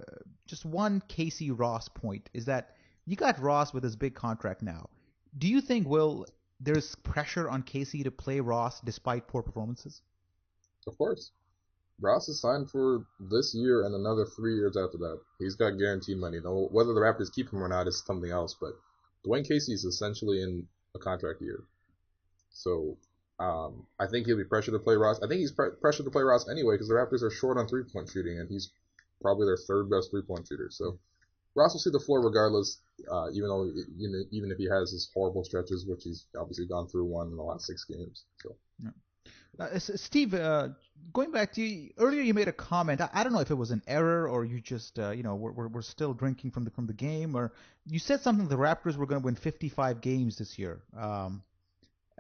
just one Casey Ross point is that you got Ross with his big contract now. Do you think, Will, there's pressure on Casey to play Ross despite poor performances? Of course. Ross is signed for this year and another 3 years after that. He's got guaranteed money. Now, whether the Raptors keep him or not is something else, but Dwane Casey is essentially in a contract year. So I think he'll be pressured to play Ross. I think he's pressured to play Ross anyway because the Raptors are short on three-point shooting, and he's probably their third best three-point shooter. So Ross will see the floor regardless, even if he has his horrible stretches, which he's obviously gone through one in the last 6 games. So. Yeah. Steve, going back to you, earlier you made a comment. I don't know if it was an error or you just, we're still drinking from the game, or you said something. The Raptors were going to win 55 games this year.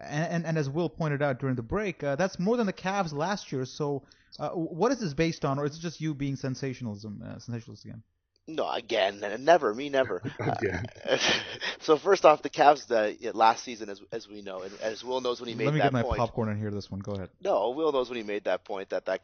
And as Will pointed out during the break, that's more than the Cavs last year. So what is this based on, or is it just you being sensationalist again? No, again, never. Me, never. Again. So first off, the Cavs last season, as we know, and as Will knows when he Let made me get that my point. popcorn and hear this one. Go ahead. No, Will knows when he made that point that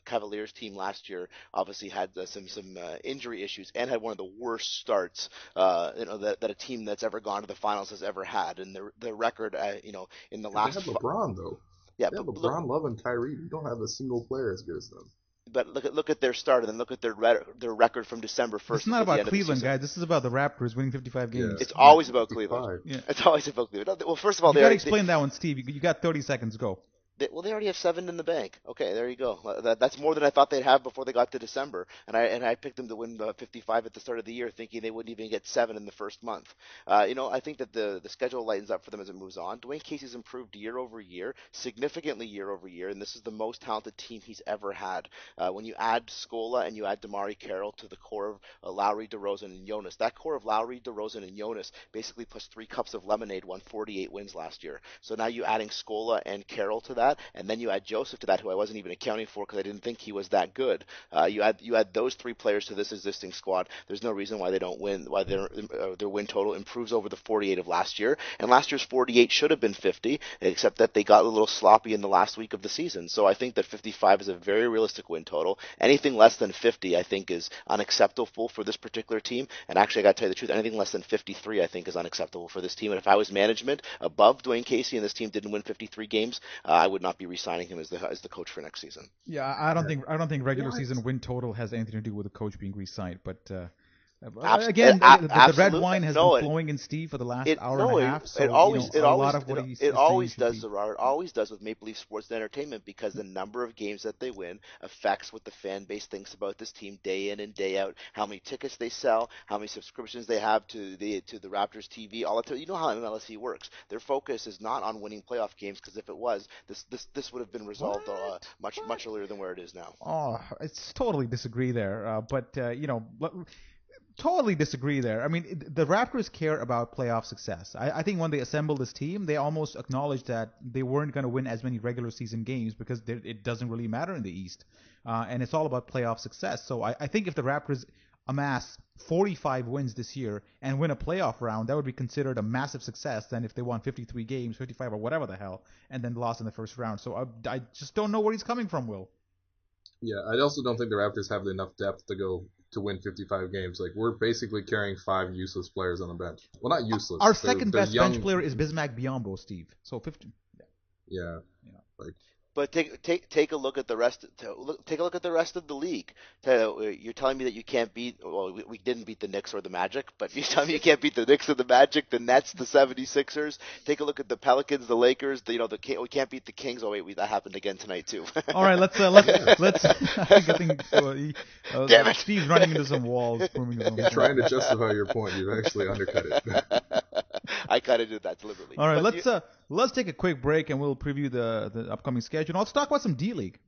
Cavaliers team last year obviously had some injury issues and had one of the worst starts that a team that's ever gone to the finals has ever had, and the record in the They last have LeBron though. yeah, They have but look, LeBron, Love, and Kyrie. You don't have a single player as good as them. but look at their start and then look at their record from December This 1st is not until the about end of the Cleveland, season. guys. This is about the Raptors winning 55 Yeah. games. It's always about Cleveland. 55. Yeah. It's always about Cleveland. Well, first of all, You got to explain that one, Steve. You got 30 seconds. Go. They already have 7 in the bank. Okay, there you go. That's more than I thought they'd have before they got to December. And I picked them to win 55 at the start of the year, thinking they wouldn't even get 7 in the first month. I think that the schedule lightens up for them as it moves on. Dwane Casey's improved year over year, significantly year over year, and this is the most talented team he's ever had. When you add Scola and you add DeMarre Carroll to the core of Lowry, DeRozan, and Jonas, that core of Lowry, DeRozan, and Jonas basically plus 3 cups of lemonade won 48 wins last year. So now you adding Scola and Carroll to that, and then you add Joseph to that, who I wasn't even accounting for because I didn't think he was that good. You add those 3 players to this existing squad. There's no reason why they don't win. Why their win total improves over the 48 of last year. And last year's 48 should have been 50, except that they got a little sloppy in the last week of the season. So I think that 55 is a very realistic win total. Anything less than 50, I think, is unacceptable for this particular team. And actually, I got to tell you the truth, anything less than 53, I think, is unacceptable for this team. And if I was management above Dwane Casey and this team didn't win 53 games, I would not be re-signing him as the coach for next season. Yeah, I don't think regular season win total has anything to do with the coach being re-signed. But again, the red wine has been flowing in Steve for the last hour and a half. So it always does, Zarar. It always does with Maple Leaf Sports and Entertainment, because the number of games that they win affects what the fan base thinks about this team day in and day out. How many tickets they sell, how many subscriptions they have to the Raptors TV. All that. You know how MLSE works. Their focus is not on winning playoff games, because if it was, this would have been resolved much earlier than where it is now. Oh, it's totally disagree there. Totally disagree there. I mean, the Raptors care about playoff success. I think when they assembled this team, they almost acknowledged that they weren't going to win as many regular season games because it doesn't really matter in the East. And it's all about playoff success. So I think if the Raptors amass 45 wins this year and win a playoff round, that would be considered a massive success than if they won 53 games, 55 or whatever the hell, and then lost in the first round. So I just don't know where he's coming from, Will. Yeah, I also don't think the Raptors have enough depth to win 55 games. Like, we're basically carrying 5 useless players on the bench. Well, not useless. Our second best young bench player is Bismack Biyombo, Steve. So 50. Yeah. Like, but take a look at the rest. Take a look at the rest of the league. You're telling me that you can't beat. Well, we didn't beat the Knicks or the Magic, but you're telling me you can't beat the Knicks or the Magic, the Nets, the 76ers. Take a look at the Pelicans, the Lakers. We can't beat the Kings. Oh wait, that happened again tonight too. All right, let's. I think Damn it. Steve's running into some walls. You're trying to justify your point. You've actually undercut it. I kind of did that deliberately. All right, let's take a quick break and we'll preview the upcoming schedule. Let's talk about some D League.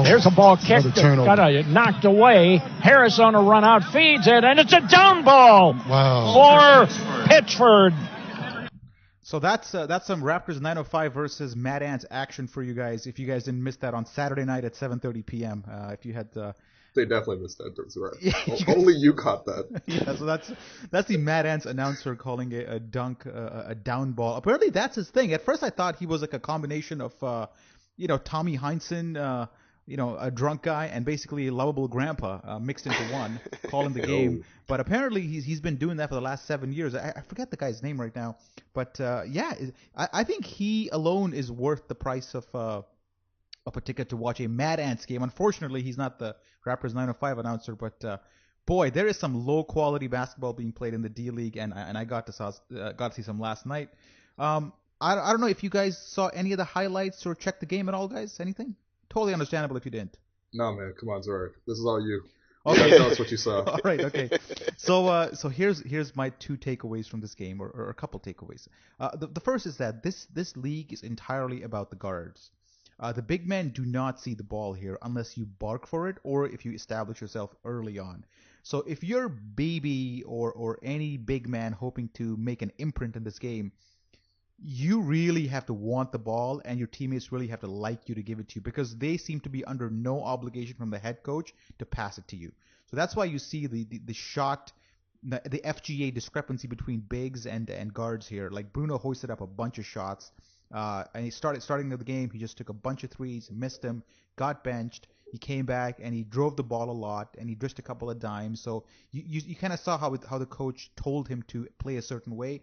There's a ball kick that got knocked away. Harris on a run out feeds it, and it's a down ball for Pittsford. So that's some Raptors 905 versus Mad Ants action for you guys. If you guys didn't miss that on Saturday night at 7:30 p.m. If you had. They definitely missed that. That's right. Yeah, only you caught that. Yeah, so that's the Mad Ants announcer calling a dunk a down ball. Apparently that's his thing. At first I thought he was like a combination of Tommy Heinsohn, a drunk guy and basically a lovable grandpa mixed into one, calling the game. But apparently he's been doing that for the last 7 years. I forget the guy's name right now. But I think he alone is worth the price of a ticket to watch a Mad Ants game. Unfortunately, he's not the Raptors 905 announcer, but boy, there is some low quality basketball being played in the D League, and I got to see some last night. I don't know if you guys saw any of the highlights or checked the game at all, guys. Anything? Totally understandable if you didn't. No, man, come on, Zarar. This is all you. Okay. Tell us what you saw. All right, okay. So here's my 2 takeaways from this game, or a couple takeaways. The first is that this league is entirely about the guards. The big men do not see the ball here unless you bark for it or if you establish yourself early on. So if you're Baby or any big man hoping to make an imprint in this game, you really have to want the ball, and your teammates really have to like you to give it to you, because they seem to be under no obligation from the head coach to pass it to you. So that's why you see the shot, the FGA discrepancy between bigs and guards here. Like Bruno hoisted up a bunch of shots, and he starting the game. He just took a bunch of threes, missed them, got benched. He came back and he drove the ball a lot, and he dished a couple of dimes. So you kind of saw how the coach told him to play a certain way.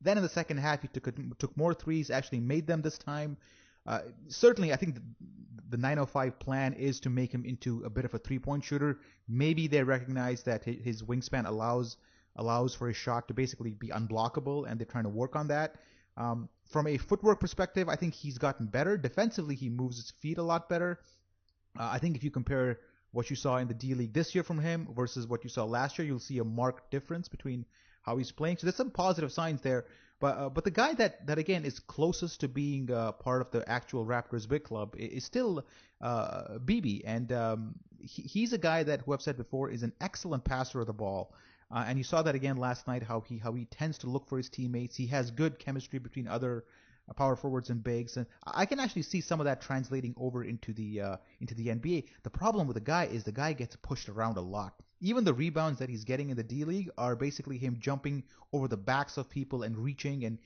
Then in the second half, he took more threes, actually made them this time. Certainly, I think the 905 plan is to make him into a bit of a three-point shooter. Maybe they recognize that his wingspan allows for his shot to basically be unblockable, and they're trying to work on that. From a footwork perspective, I think he's gotten better. Defensively, he moves his feet a lot better. I think if you compare what you saw in the D-League this year from him versus what you saw last year, you'll see a marked difference between how he's playing. So there's some positive signs there. But the guy that again is closest to being part of the actual Raptors big club is still BB, and he's a guy that, who I've said before, is an excellent passer of the ball. And you saw that again last night, how he tends to look for his teammates. He has good chemistry between other power forwards and bigs, and I can actually see some of that translating over into the NBA. The problem with the guy is the guy gets pushed around a lot. Even the rebounds that he's getting in the D-League are basically him jumping over the backs of people and reaching and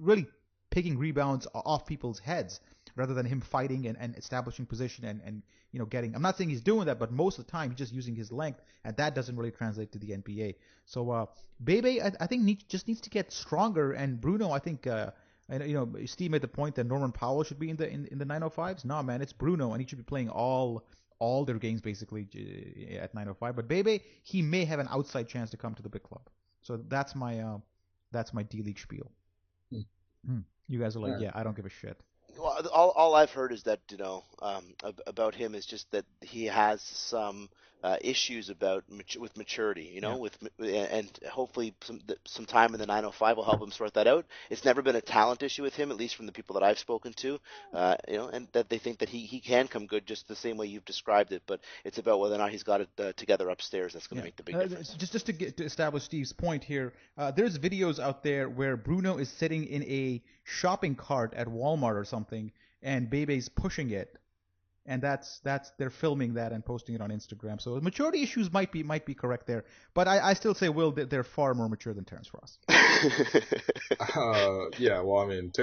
really picking rebounds off people's heads, rather than him fighting and establishing position and getting. I'm not saying he's doing that, but most of the time he's just using his length, and that doesn't really translate to the NBA. So Bebe, I think just needs to get stronger, and Bruno, I think. And Steve made the point that Norman Powell should be in the 905s. No, man, it's Bruno, and he should be playing all their games basically at 905. But Bebe, he may have an outside chance to come to the big club. So that's my D-League spiel. You guys are like, yeah, I don't give a shit. Well, all I've heard is that about him is just that he has some issues with maturity, and hopefully some time in the 905 will help him sort that out. It's never been a talent issue with him, at least from the people that I've spoken to, and that they think that he can come good just the same way you've described it, but it's about whether or not he's got it together upstairs that's going to make the big difference. Just to establish Steve's point here, there's videos out there where Bruno is sitting in a shopping cart at Walmart or something, and Bebe's pushing it. And that's they're filming that and posting it on Instagram. So maturity issues might be correct there, but I still say, Will, they're far more mature than Terrence Ross. Yeah, well, I mean,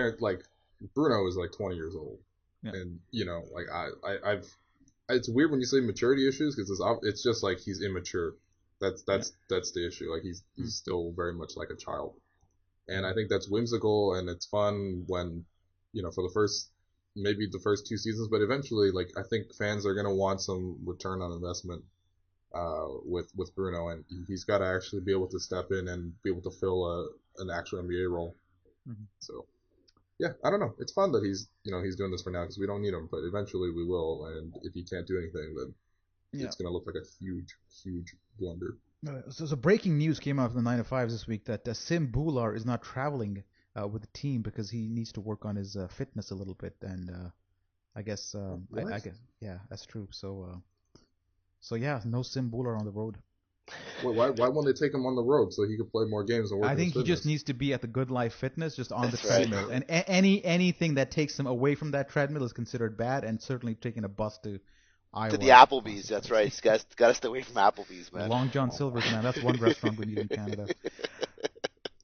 Bruno is like 20 years old, and it's weird when you say maturity issues, because it's just like he's immature. That's the issue. Like he's still very much like a child, and I think that's whimsical and it's fun when for maybe the first 2 seasons, but eventually, like, I think fans are gonna want some return on investment with Bruno, and he's got to actually be able to step in and be able to fill an actual NBA role. Mm-hmm. So, yeah, I don't know. It's fun that he's doing this for now, because we don't need him, but eventually we will, and if he can't do anything, then it's gonna look like a huge blunder. So breaking news came out from the 905s this week that Sim Bular is not traveling with the team because he needs to work on his fitness a little bit, and I guess that's true. So yeah, no Sim Bular on the road. Wait, why won't they take him on the road so he could play more games and work? I think he just needs to be at the Good Life Fitness, just on the treadmill, right. And anything that takes him away from that treadmill is considered bad, and certainly taking a bus to Iowa. To the Applebee's, that's right. He's got to stay away from Applebee's, man. Long John Silver's, man. That's one restaurant we need in Canada.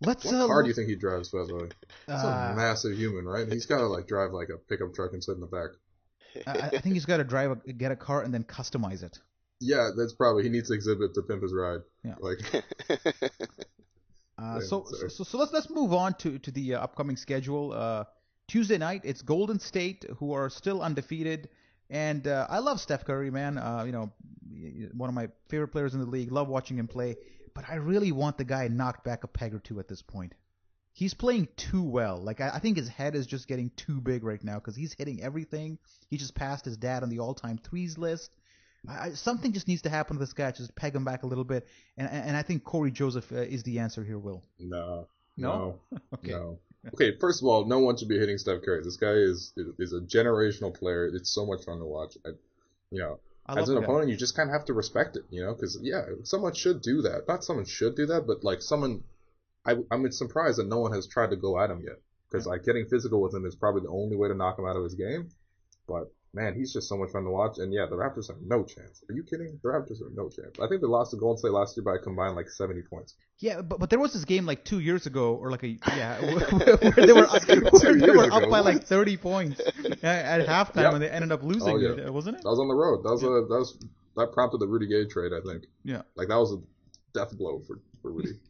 What car do you think he drives, by the way? He's a massive human, right? He's got to drive like a pickup truck and sit in the back. I think he's got to get a car and then customize it. Yeah, that's probably. He needs to exhibit to pimp his ride. Yeah. So let's move on to the upcoming schedule. Tuesday night, it's Golden State, who are still undefeated, and I love Steph Curry, man. One of my favorite players in the league. Love watching him play. But I really want the guy knocked back a peg or two at this point. He's playing too well. Like, I think his head is just getting too big right now because he's hitting everything. He just passed his dad on the all-time threes list. Something just needs to happen to this guy. Just peg him back a little bit. And I think Cory Joseph is the answer here, Will. No? Okay. No. Okay, first of all, no one should be hitting Steph Curry. This guy is a generational player. It's so much fun to watch. As an opponent, you just kind of have to respect it, because, someone should do that. Not someone should do that, but, like, someone... I'm surprised that no one has tried to go at him yet. because like getting physical with him is probably the only way to knock him out of his game. But man, he's just so much fun to watch. And yeah, the Raptors have no chance. Are you kidding? The Raptors have no chance. I think they lost to Golden State last year by a combined like 70 points. Yeah, but there was this game like 2 years ago, or like where they were up by like 30 points at halftime when they ended up losing it, wasn't it? That was on the road. That prompted the Rudy Gay trade, I think. Yeah. Like that was a death blow for Rudy.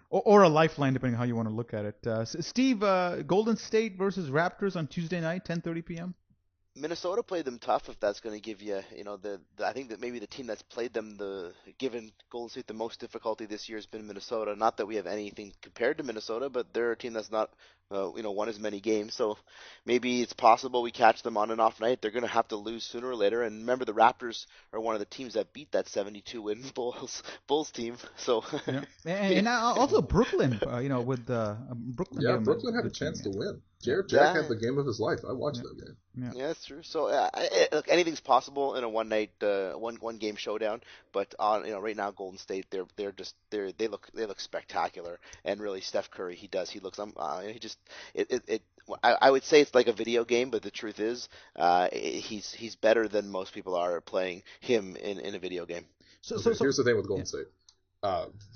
Or a lifeline, depending on how you want to look at it. Steve, Golden State versus Raptors on Tuesday night, 10:30 p.m. Minnesota played them tough. If that's going to give you, I think that maybe the team that's played them given Golden State the most difficulty this year has been Minnesota. Not that we have anything compared to Minnesota, but they're a team that's not, won as many games. So maybe it's possible we catch them on an off night. They're going to have to lose sooner or later. And remember, the Raptors are one of the teams that beat that 72-win Bulls team. So and also Brooklyn, with Brooklyn. Yeah, Brooklyn had a chance to win. Jared had the game of his life. I watched that game. Yeah, that's true. So look, anything's possible in a one night, one game showdown. But right now, Golden State, they look spectacular. And really, Steph Curry, I would say it's like a video game, but the truth is, he's better than most people are playing him in a video game. So here's the thing with Golden State.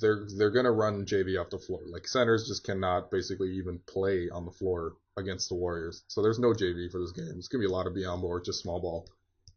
They're gonna run JV off the floor. Like centers just cannot basically even play on the floor against the Warriors. So there's no JV for this game. It's gonna be a lot of Biyombo or just small ball.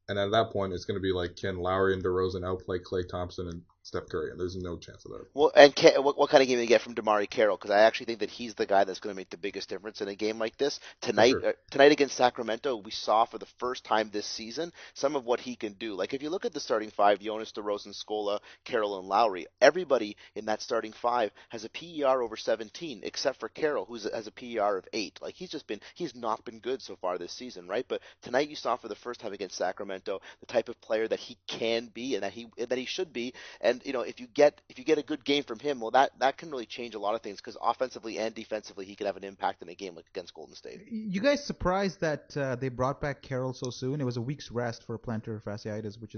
And at that point, it's gonna be like, can Lowry and DeRozan outplay Klay Thompson and Steph Curry? And there's no chance of that. Well, and what kind of game do you get from DeMarre Carroll? Because I actually think that he's the guy that's going to make the biggest difference in a game like this. Tonight against Sacramento, we saw for the first time this season some of what he can do. Like if you look at the starting five, Jonas, DeRozan, Scola, Carroll, and Lowry, everybody in that starting five has a PER over 17, except for Carroll, who has a PER of 8. Like he's not been good so far this season, right? But tonight you saw for the first time against Sacramento the type of player that he can be and that he should be. And if you get a good game from him, well, that can really change a lot of things because offensively and defensively he could have an impact in a game like against Golden State. You guys surprised that they brought back Carroll so soon? It was a week's rest for plantar fasciitis, which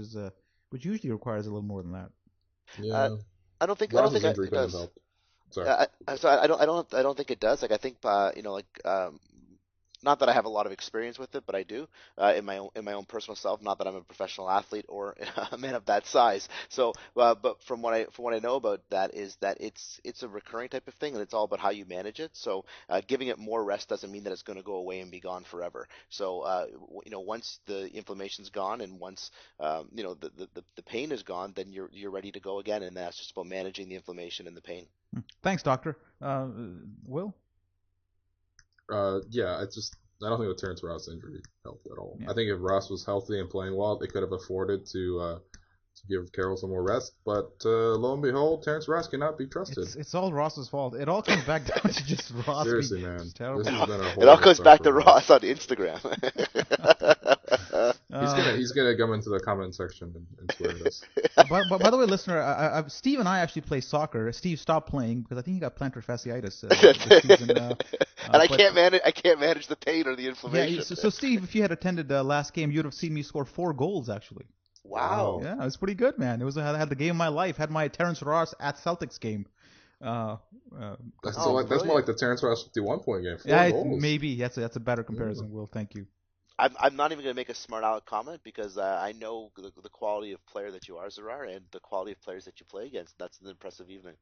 usually requires a little more than that. Yeah, I don't think it does. Sorry. I don't think it does. Like I think not that I have a lot of experience with it, but I do in my own personal self. Not that I'm a professional athlete or a man of that size. So, but from what I know about that is that it's a recurring type of thing, and it's all about how you manage it. So, giving it more rest doesn't mean that it's going to go away and be gone forever. So, once the inflammation's gone and once the pain is gone, then you're ready to go again, and that's just about managing the inflammation and the pain. Thanks, doctor. Will? Yeah, I don't think the Terrence Ross injury helped at all. Yeah. I think if Ross was healthy and playing well, they could have afforded to give Carroll some more rest. But lo and behold, Terrence Ross cannot be trusted. It's all Ross's fault. It all comes back down to just Ross. Seriously, man. This has been it all comes back to Ross on Instagram. He's gonna come into the comment section and swear at us. By the way, listener, Steve and I actually play soccer. Steve stopped playing because I think he got plantar fasciitis this season. And I can't manage the pain or the inflammation. Yeah, so Steve, if you had attended the last game, you'd have seen me score 4 goals actually. Wow. Yeah, it was pretty good, man. I had the game of my life. Had my Terrence Ross at Celtics game. That's more like the Terrence Ross 51-point game. 4 goals. Maybe that's a better comparison. Will, thank you. I'm not even going to make a smart aleck comment because I know the quality of player that you are, Zarar, and the quality of players that you play against. That's an impressive evening.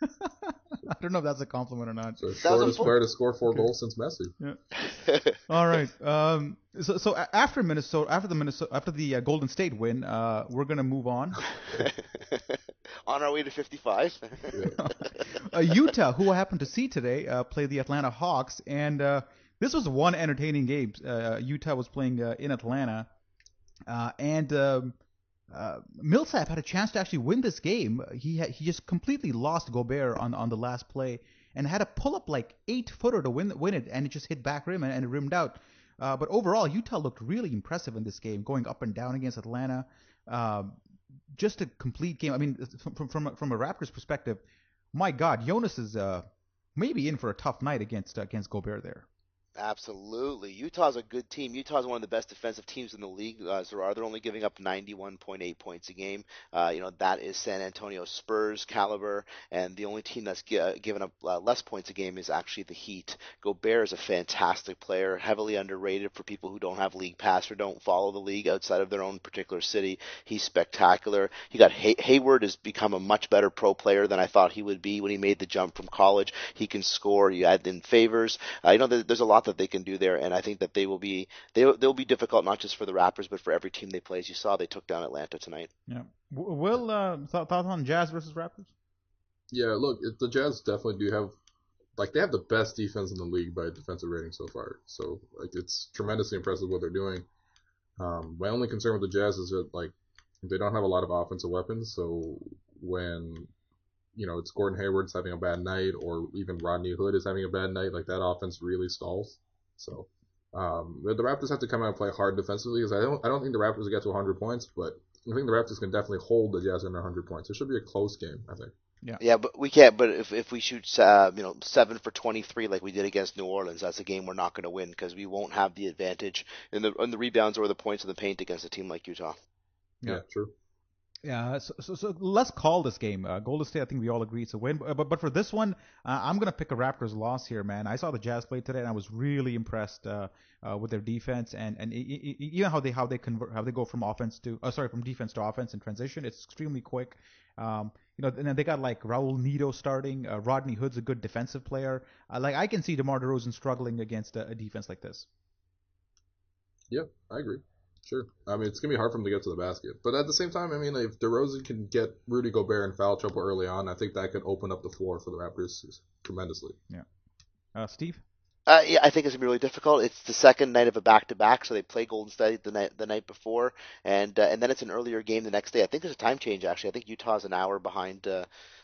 I don't know if that's a compliment or not. So shortest player to score 4 goals since Messi. Yeah. All right. So after the Golden State win, we're gonna move on. On our way to 55. Utah, who I happened to see today, played the Atlanta Hawks, and this was one entertaining game. Utah was playing in Atlanta, and Millsap had a chance to actually win this game. He just completely lost Gobert on the last play and had to pull up like 8-footer to win it, and it just hit back rim and it rimmed out. But overall, Utah looked really impressive in this game, going up and down against Atlanta. Just a complete game. I mean, from a Raptors perspective, my God, Jonas is maybe in for a tough night against Gobert there. Absolutely. Utah's a good team. Utah's one of the best defensive teams in the league. Zarar, they're only giving up 91.8 points a game. That is San Antonio Spurs caliber, and the only team that's given up less points a game is actually the Heat. Gobert is a fantastic player, heavily underrated for people who don't have league pass or don't follow the league outside of their own particular city. He's spectacular. You got Hayward has become a much better pro player than I thought he would be when he made the jump from college. He can score. You add in Favors. There's a lot that they can do there, and I think that they'll be difficult not just for the Raptors but for every team they play. As you saw, they took down Atlanta tonight. Yeah. Will thoughts on Jazz versus Raptors? Yeah, look, the Jazz definitely do have they have the best defense in the league by defensive rating so far. So it's tremendously impressive what they're doing. My only concern with the Jazz is that they don't have a lot of offensive weapons. So when it's Gordon Hayward's having a bad night, or even Rodney Hood is having a bad night, that offense really stalls. So the Raptors have to come out and play hard defensively, because I don't think the Raptors will get to 100 points, but I think the Raptors can definitely hold the Jazz under 100 points. It should be a close game, I think. Yeah, but we can't. But if we shoot 7 for 23 like we did against New Orleans, that's a game we're not going to win, because we won't have the advantage in the rebounds or the points in the paint against a team like Utah. Yeah, true. Yeah, so let's call this game. Golden State, I think we all agree it's a win. But for this one, I'm gonna pick a Raptors loss here, man. I saw the Jazz play today, and I was really impressed with their defense, and how they go from from defense to offense in transition. It's extremely quick. And then they got Raul Neto starting. Rodney Hood's a good defensive player. I can see DeMar DeRozan struggling against a defense like this. Yeah, I agree. Sure. I mean, it's going to be hard for him to get to the basket. But at the same time, I mean, if DeRozan can get Rudy Gobert in foul trouble early on, I think that could open up the floor for the Raptors tremendously. Yeah. Steve? Yeah, I think it's going to be really difficult. It's the second night of a back-to-back, so they play Golden State the night before, and then it's an earlier game the next day. I think there's a time change, actually. I think Utah's an hour behind.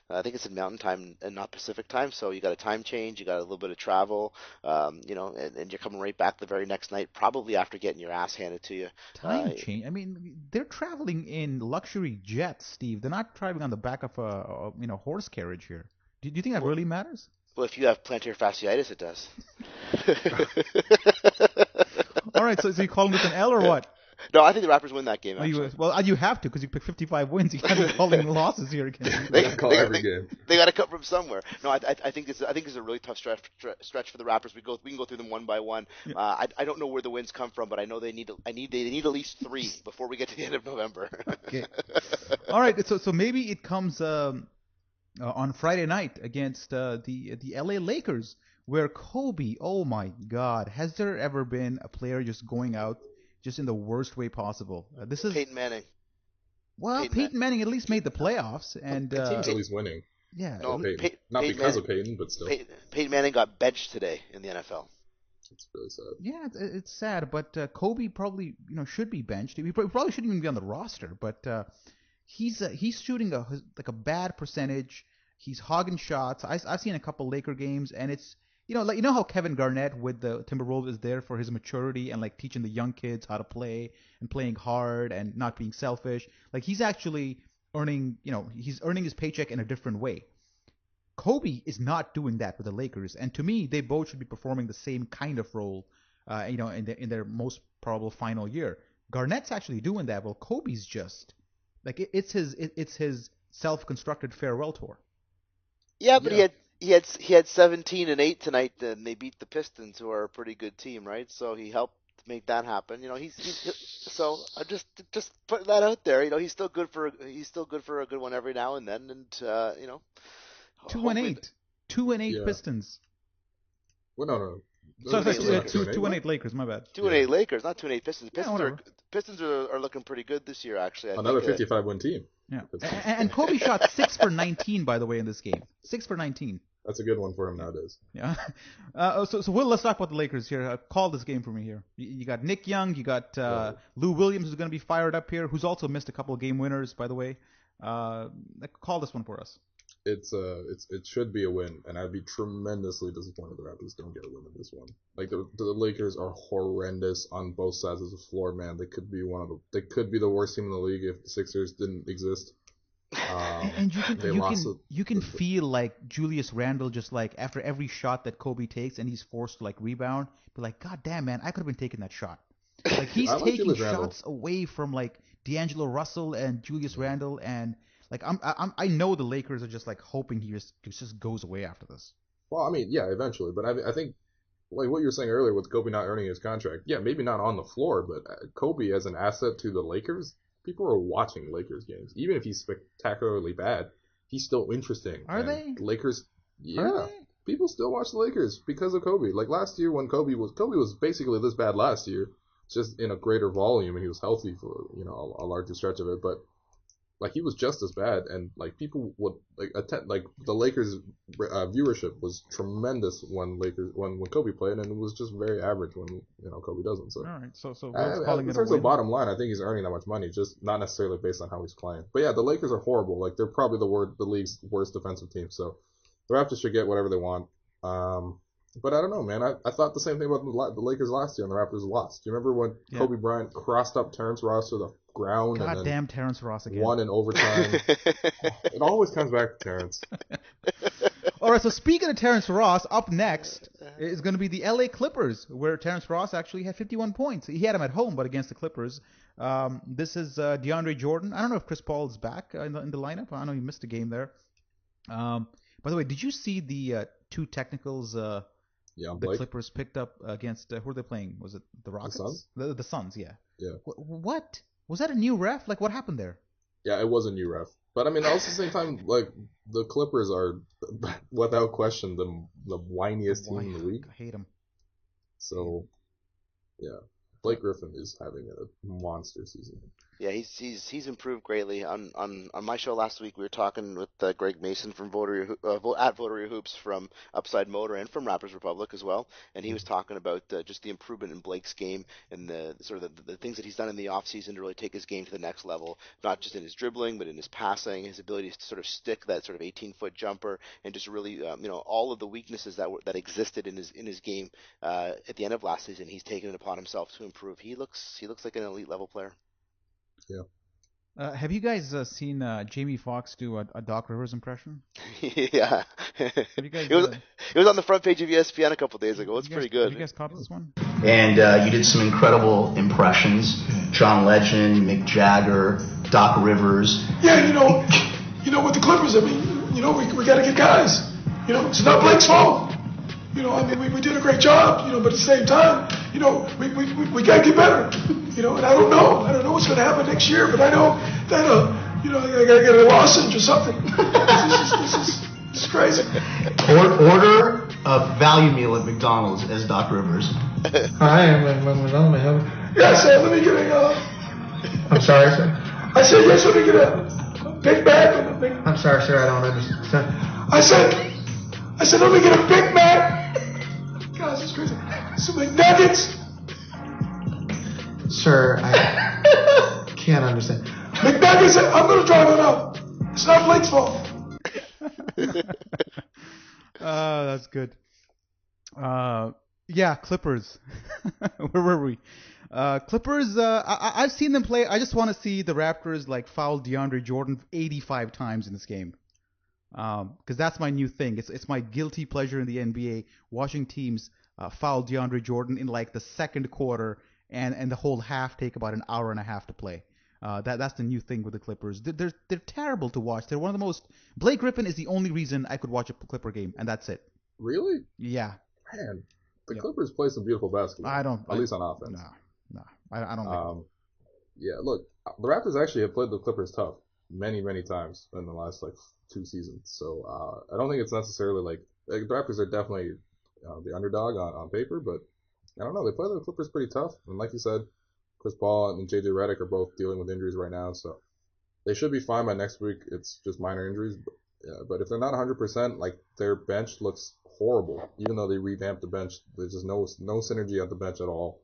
I think it's in Mountain Time and not Pacific Time, so you got a time change, you got a little bit of travel, and you're coming right back the very next night, probably after getting your ass handed to you. Time change? I mean, they're traveling in luxury jets, Steve. They're not traveling on the back of a horse carriage here. Do you think that really matters? Well, if you have plantar fasciitis, it does. All right, so you calling this an L or what? No, I think the Raptors win that game. You have to, because you pick 55 wins. You can't be calling losses here again. They call every game. They got to come from somewhere. No, I think it's a really tough stretch for the Raptors. We can go through them one by one. Yeah. I don't know where the wins come from, but I know they need at least 3 before we get to the end of November. Okay. All right. So maybe it comes on Friday night against the LA Lakers, where Kobe. Oh my God, has there ever been a player just going out just in the worst way possible? This is Peyton Manning. Well, Peyton Manning at least made the playoffs, and the team's at least winning. Yeah, no, not because of Peyton, but still. Peyton Manning got benched today in the NFL. It's really sad. Yeah, it's sad, but Kobe probably should be benched. He probably shouldn't even be on the roster, but he's shooting a bad percentage. He's hogging shots. I've seen a couple Laker games, and it's how Kevin Garnett with the Timberwolves is there for his maturity and teaching the young kids how to play and playing hard and not being selfish. He's actually earning his paycheck in a different way. Kobe is not doing that with the Lakers, and to me, they both should be performing the same kind of role, in their most probable final year. Garnett's actually doing that, while Kobe's just it's his self-constructed farewell tour. Yeah, but he had 17 and 8 tonight, and they beat the Pistons, who are a pretty good team, right? So he helped make that happen. So I'm just putting that out there. He's still good for a good one every now and then, and 2 and 8, 2 and 8 yeah. Pistons. Well, no. Sorry, 2 and 8 Lakers. My bad. 2 and 8 Lakers, not 2 and 8 Pistons. Pistons are looking pretty good this year, actually. Another 55-win team. Yeah, and Kobe shot 6 for 19, by the way, in this game. 6 for 19. That's a good one for him nowadays. Yeah. So Will, let's talk about the Lakers here. Call this game for me here. You got Nick Young. You got Lou Williams, who's going to be fired up here, who's also missed a couple of game winners, by the way. Call this one for us. It should be a win, and I'd be tremendously disappointed the Raptors don't get a win in this one. The Lakers are horrendous on both sides of the floor, man. They could be the worst team in the league if the Sixers didn't exist. And you can feel like Julius Randle just like after every shot that Kobe takes and he's forced to like rebound, be like, God damn, man, I could have been taking that shot. Like he's taking shots away from like D'Angelo Russell and Julius Randle, and like I know the Lakers are just like hoping he just goes away after this. Well, I mean, yeah, eventually, but I think like what you were saying earlier with Kobe not earning his contract, yeah, maybe not on the floor, but Kobe as an asset to the Lakers. People are watching Lakers games. Even if he's spectacularly bad, he's still interesting. Are they? The Lakers, yeah. People still watch the Lakers because of Kobe. Like last year when Kobe was basically this bad last year, just in a greater volume, and he was healthy for, a larger stretch of it. But like he was just as bad, and like people would like attend. Like the Lakers viewership was tremendous when Kobe played, and it was just very average when Kobe doesn't. So all right, so in terms of bottom line, I think he's earning that much money, just not necessarily based on how he's playing. But yeah, the Lakers are horrible. Like they're probably the league's worst defensive team. So the Raptors should get whatever they want. But I don't know, man. I thought the same thing about the Lakers last year, and the Raptors lost. Do you remember when Kobe Bryant crossed up Terrence Ross to the ground? Goddamn Terrence Ross again. Won in overtime. It always comes back to Terrence. All right, so speaking of Terrence Ross, up next is going to be the LA Clippers, where Terrence Ross actually had 51 points. He had him at home, but against the Clippers. This is DeAndre Jordan. I don't know if Chris Paul is back in the lineup. I know he missed a game there. By the way, did you see the two technicals the Clippers picked up against who are they playing? Was it the Rockets? The Suns? The Suns, yeah. Yeah. What? Was that a new ref? Like, what happened there? Yeah, it was a new ref. But, I mean, also at the same time, like, the Clippers are, without question, the whiniest team in the league. I hate them. So, yeah. Blake Griffin is having a monster season. Yeah, he's improved greatly. On my show last week, we were talking with Greg Mason from at Votary Hoops from Upside Motor and from Raptors Republic as well, and he was talking about just the improvement in Blake's game and the sort of the things that he's done in the offseason to really take his game to the next level, not just in his dribbling, but in his passing, his ability to sort of stick that sort of 18-foot jumper, and just really all of the weaknesses that existed in his game at the end of last season. He's taken it upon himself to improve. He looks like an elite level player. Yeah. Have you guys seen Jamie Foxx do a Doc Rivers impression? Yeah. Have you guys, it was on the front page of ESPN a couple days ago. It's pretty good. Have you guys copied this one? And you did some incredible impressions. John Legend, Mick Jagger, Doc Rivers. Yeah, with the Clippers, I mean, we got to get guys. It's not Blake's fault. We did a great job, but at the same time, we got to get better. And I don't know what's going to happen next year, but I know that, I got to get a lozenge or something. This is crazy. Order a value meal at McDonald's as Doc Rivers. Hi, I'm McDonald's. Yeah, I said, let me get I'm sorry, sir. I said, yes, let me get a Big Mac. I'm sorry, sir, I don't understand. I said, let me get a Big Mac. God, this is crazy. Some McNuggets. Sir, I can't understand. McNuggets, I'm going to drive it up. It's not Blake's fault. That's good. Yeah, Clippers. Where were we? Clippers, I've seen them play. I just want to see the Raptors like foul DeAndre Jordan 85 times in this game. Because that's my new thing. It's my guilty pleasure in the NBA, watching teams foul DeAndre Jordan in like the second quarter and the whole half take about an hour and a half to play. That's the new thing with the Clippers. They're terrible to watch. They're one of the most. Blake Griffin is the only reason I could watch a Clipper game, and that's it. Really? Yeah. Man, the Clippers play some beautiful basketball. At least on offense. No, I don't like it. Yeah, look, the Raptors actually have played the Clippers tough many, many times in the last like 2 seasons. So I don't think it's necessarily like the Raptors are definitely the underdog on paper, but I don't know. They play the Clippers pretty tough, and like you said, Chris Paul and JJ Redick are both dealing with injuries right now, so they should be fine by next week. It's just minor injuries, but if they're not 100%, like their bench looks horrible. Even though they revamped the bench, there's just no synergy at the bench at all.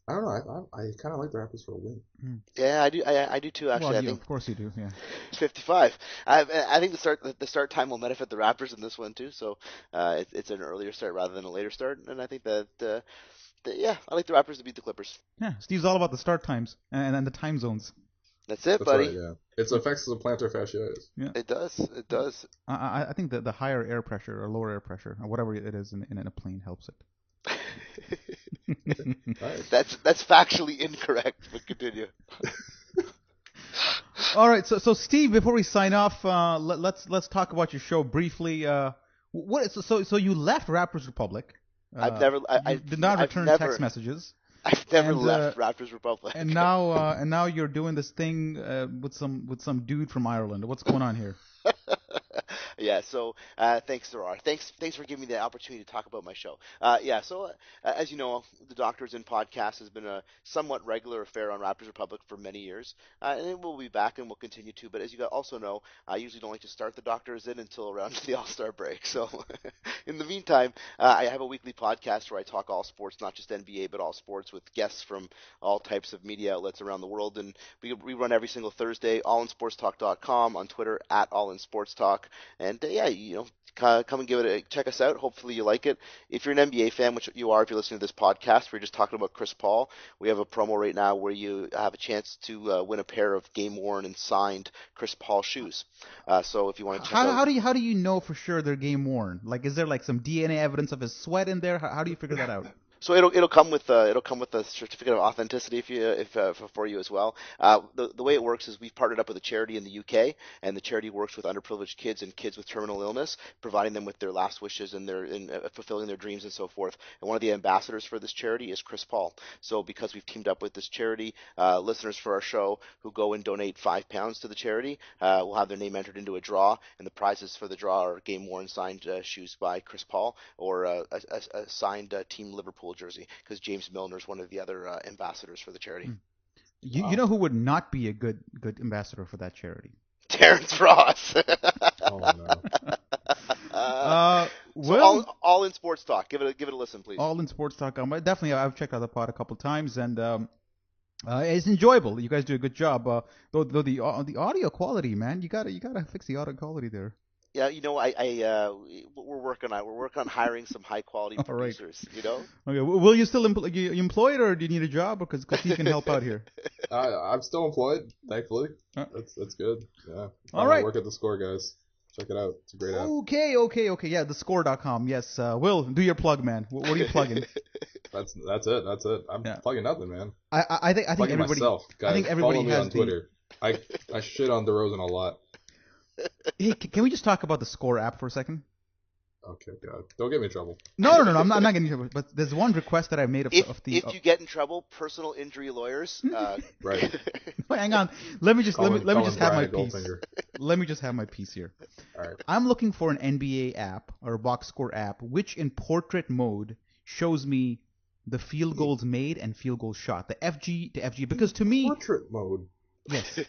I don't know. I kind of like the Raptors for a win. Yeah, I do too. Actually, well, I think of course you do. Yeah. 55. I think the start time will benefit the Raptors in this one too. So it's an earlier start rather than a later start, and I think that I like the Raptors to beat the Clippers. Yeah, Steve's all about the start times and the time zones. That's it, That's buddy. right, yeah. It affects the plantar fasciitis. Yeah. It does. I think the higher air pressure or lower air pressure or whatever it is in a plane helps it. Nice. That's factually incorrect, but continue. All right, so Steve, before we sign off, let's talk about your show briefly. So you left Raptors Republic. I did not return text messages. I've never left Raptors Republic. And now you're doing this thing with some dude from Ireland. What's going on here? Yeah, so thanks, Zarar. Thanks for giving me the opportunity to talk about my show. As you know, the Doctors in podcast has been a somewhat regular affair on Raptors Republic for many years, and it will be back and we'll continue to. But as you also know, I usually don't like to start the Doctors in until around the All-Star break. So in the meantime, I have a weekly podcast where I talk all sports, not just NBA, but all sports with guests from all types of media outlets around the world. And we run every single Thursday, allinsportstalk.com, on Twitter, @allinsportstalk. And come and check us out. Hopefully you like it. If you're an NBA fan, which you are if you're listening to this podcast, we're just talking about Chris Paul. We have a promo right now where you have a chance to win a pair of game-worn and signed Chris Paul shoes. So if you want to check out... How do you know for sure they're game-worn? Like, is there like some DNA evidence of his sweat in there? How do you figure that out? So it'll come with a certificate of authenticity for you as well. The way it works is we've partnered up with a charity in the UK, and the charity works with underprivileged kids and kids with terminal illness, providing them with their last wishes and fulfilling their dreams and so forth. And one of the ambassadors for this charity is Chris Paul. So because we've teamed up with this charity, listeners for our show who go and donate £5 to the charity will have their name entered into a draw, and the prizes for the draw are game-worn signed shoes by Chris Paul or a signed Team Liverpool jersey, because James Milner is one of the other ambassadors for the charity. You know who would not be a good ambassador for that charity? Terrence Ross. Oh no. So all in sports talk. Give it a listen, please. All in sports talk. Definitely, I've checked out the pod a couple times, and it's enjoyable. You guys do a good job. Though the audio quality, man, you gotta fix the audio quality there. Yeah, we're working on hiring some high quality producers. Right. Okay, will you still you employed, or do you need a job? Because he can help out here. I'm still employed, thankfully. That's good. Yeah. All right. Work at the Score, guys. Check it out. It's a great app. Okay. Yeah, thescore.com. Yes. Will, do your plug, man. What are you plugging? That's it. I'm plugging nothing, man. I think plugging everybody. Myself. Guys, I think everybody follow me has on Twitter. I shit on DeRozan a lot. Hey, can we just talk about the Score app for a second? Okay, God. Don't get me in trouble. No, I'm not getting in trouble. But there's one request that I made of if the... If you get in trouble, personal injury lawyers... Right. Hang on. Let me just have my piece. Goldfinger. Let me just have my piece here. All right. I'm looking for an NBA app or a box score app which in portrait mode shows me the field goals made and field goals shot. The FG to FG. Because to me... Portrait mode? Yes.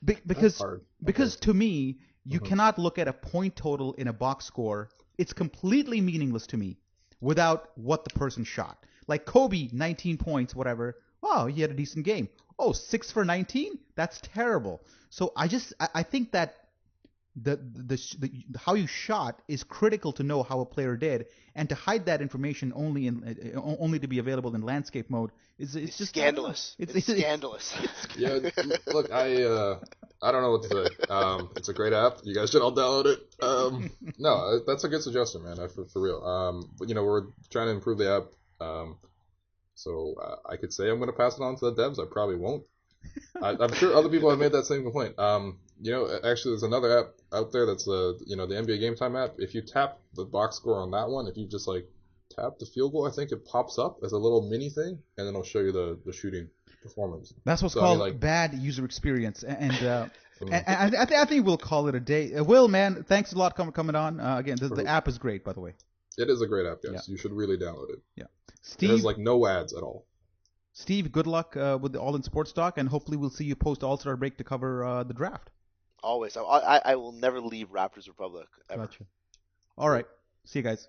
Because to me, you cannot look at a point total in a box score. It's completely meaningless to me without what the person shot. Like Kobe, 19 points, whatever. Wow, he had a decent game. Oh, 6 for 19? That's terrible. So I think that the how you shot is critical to know how a player did, and to hide that information only to be available in landscape mode it's just scandalous. It's scandalous. Yeah, look, I don't know what to say. It's a great app. You guys should all download it. No, that's a good suggestion, man. For real. But we're trying to improve the app. So I could say I'm going to pass it on to the devs. I probably won't. I'm sure other people have made that same complaint. Actually, there's another app out there that's the NBA Game Time app. If you tap the box score on that one, if you just tap the field goal, I think it pops up as a little mini thing, and then it'll show you the shooting performance. That's what's called bad user experience, and I think we'll call it a day. Will, man, thanks a lot for coming on. Again, the app is great, by the way. It is a great app, guys. Yeah. You should really download it. Yeah, Steve, it has no ads at all. Steve, good luck with the All in Sports Talk, and hopefully we'll see you post All-Star break to cover the draft. Always. I will never leave Raptors Republic ever. Gotcha. All right. See you guys.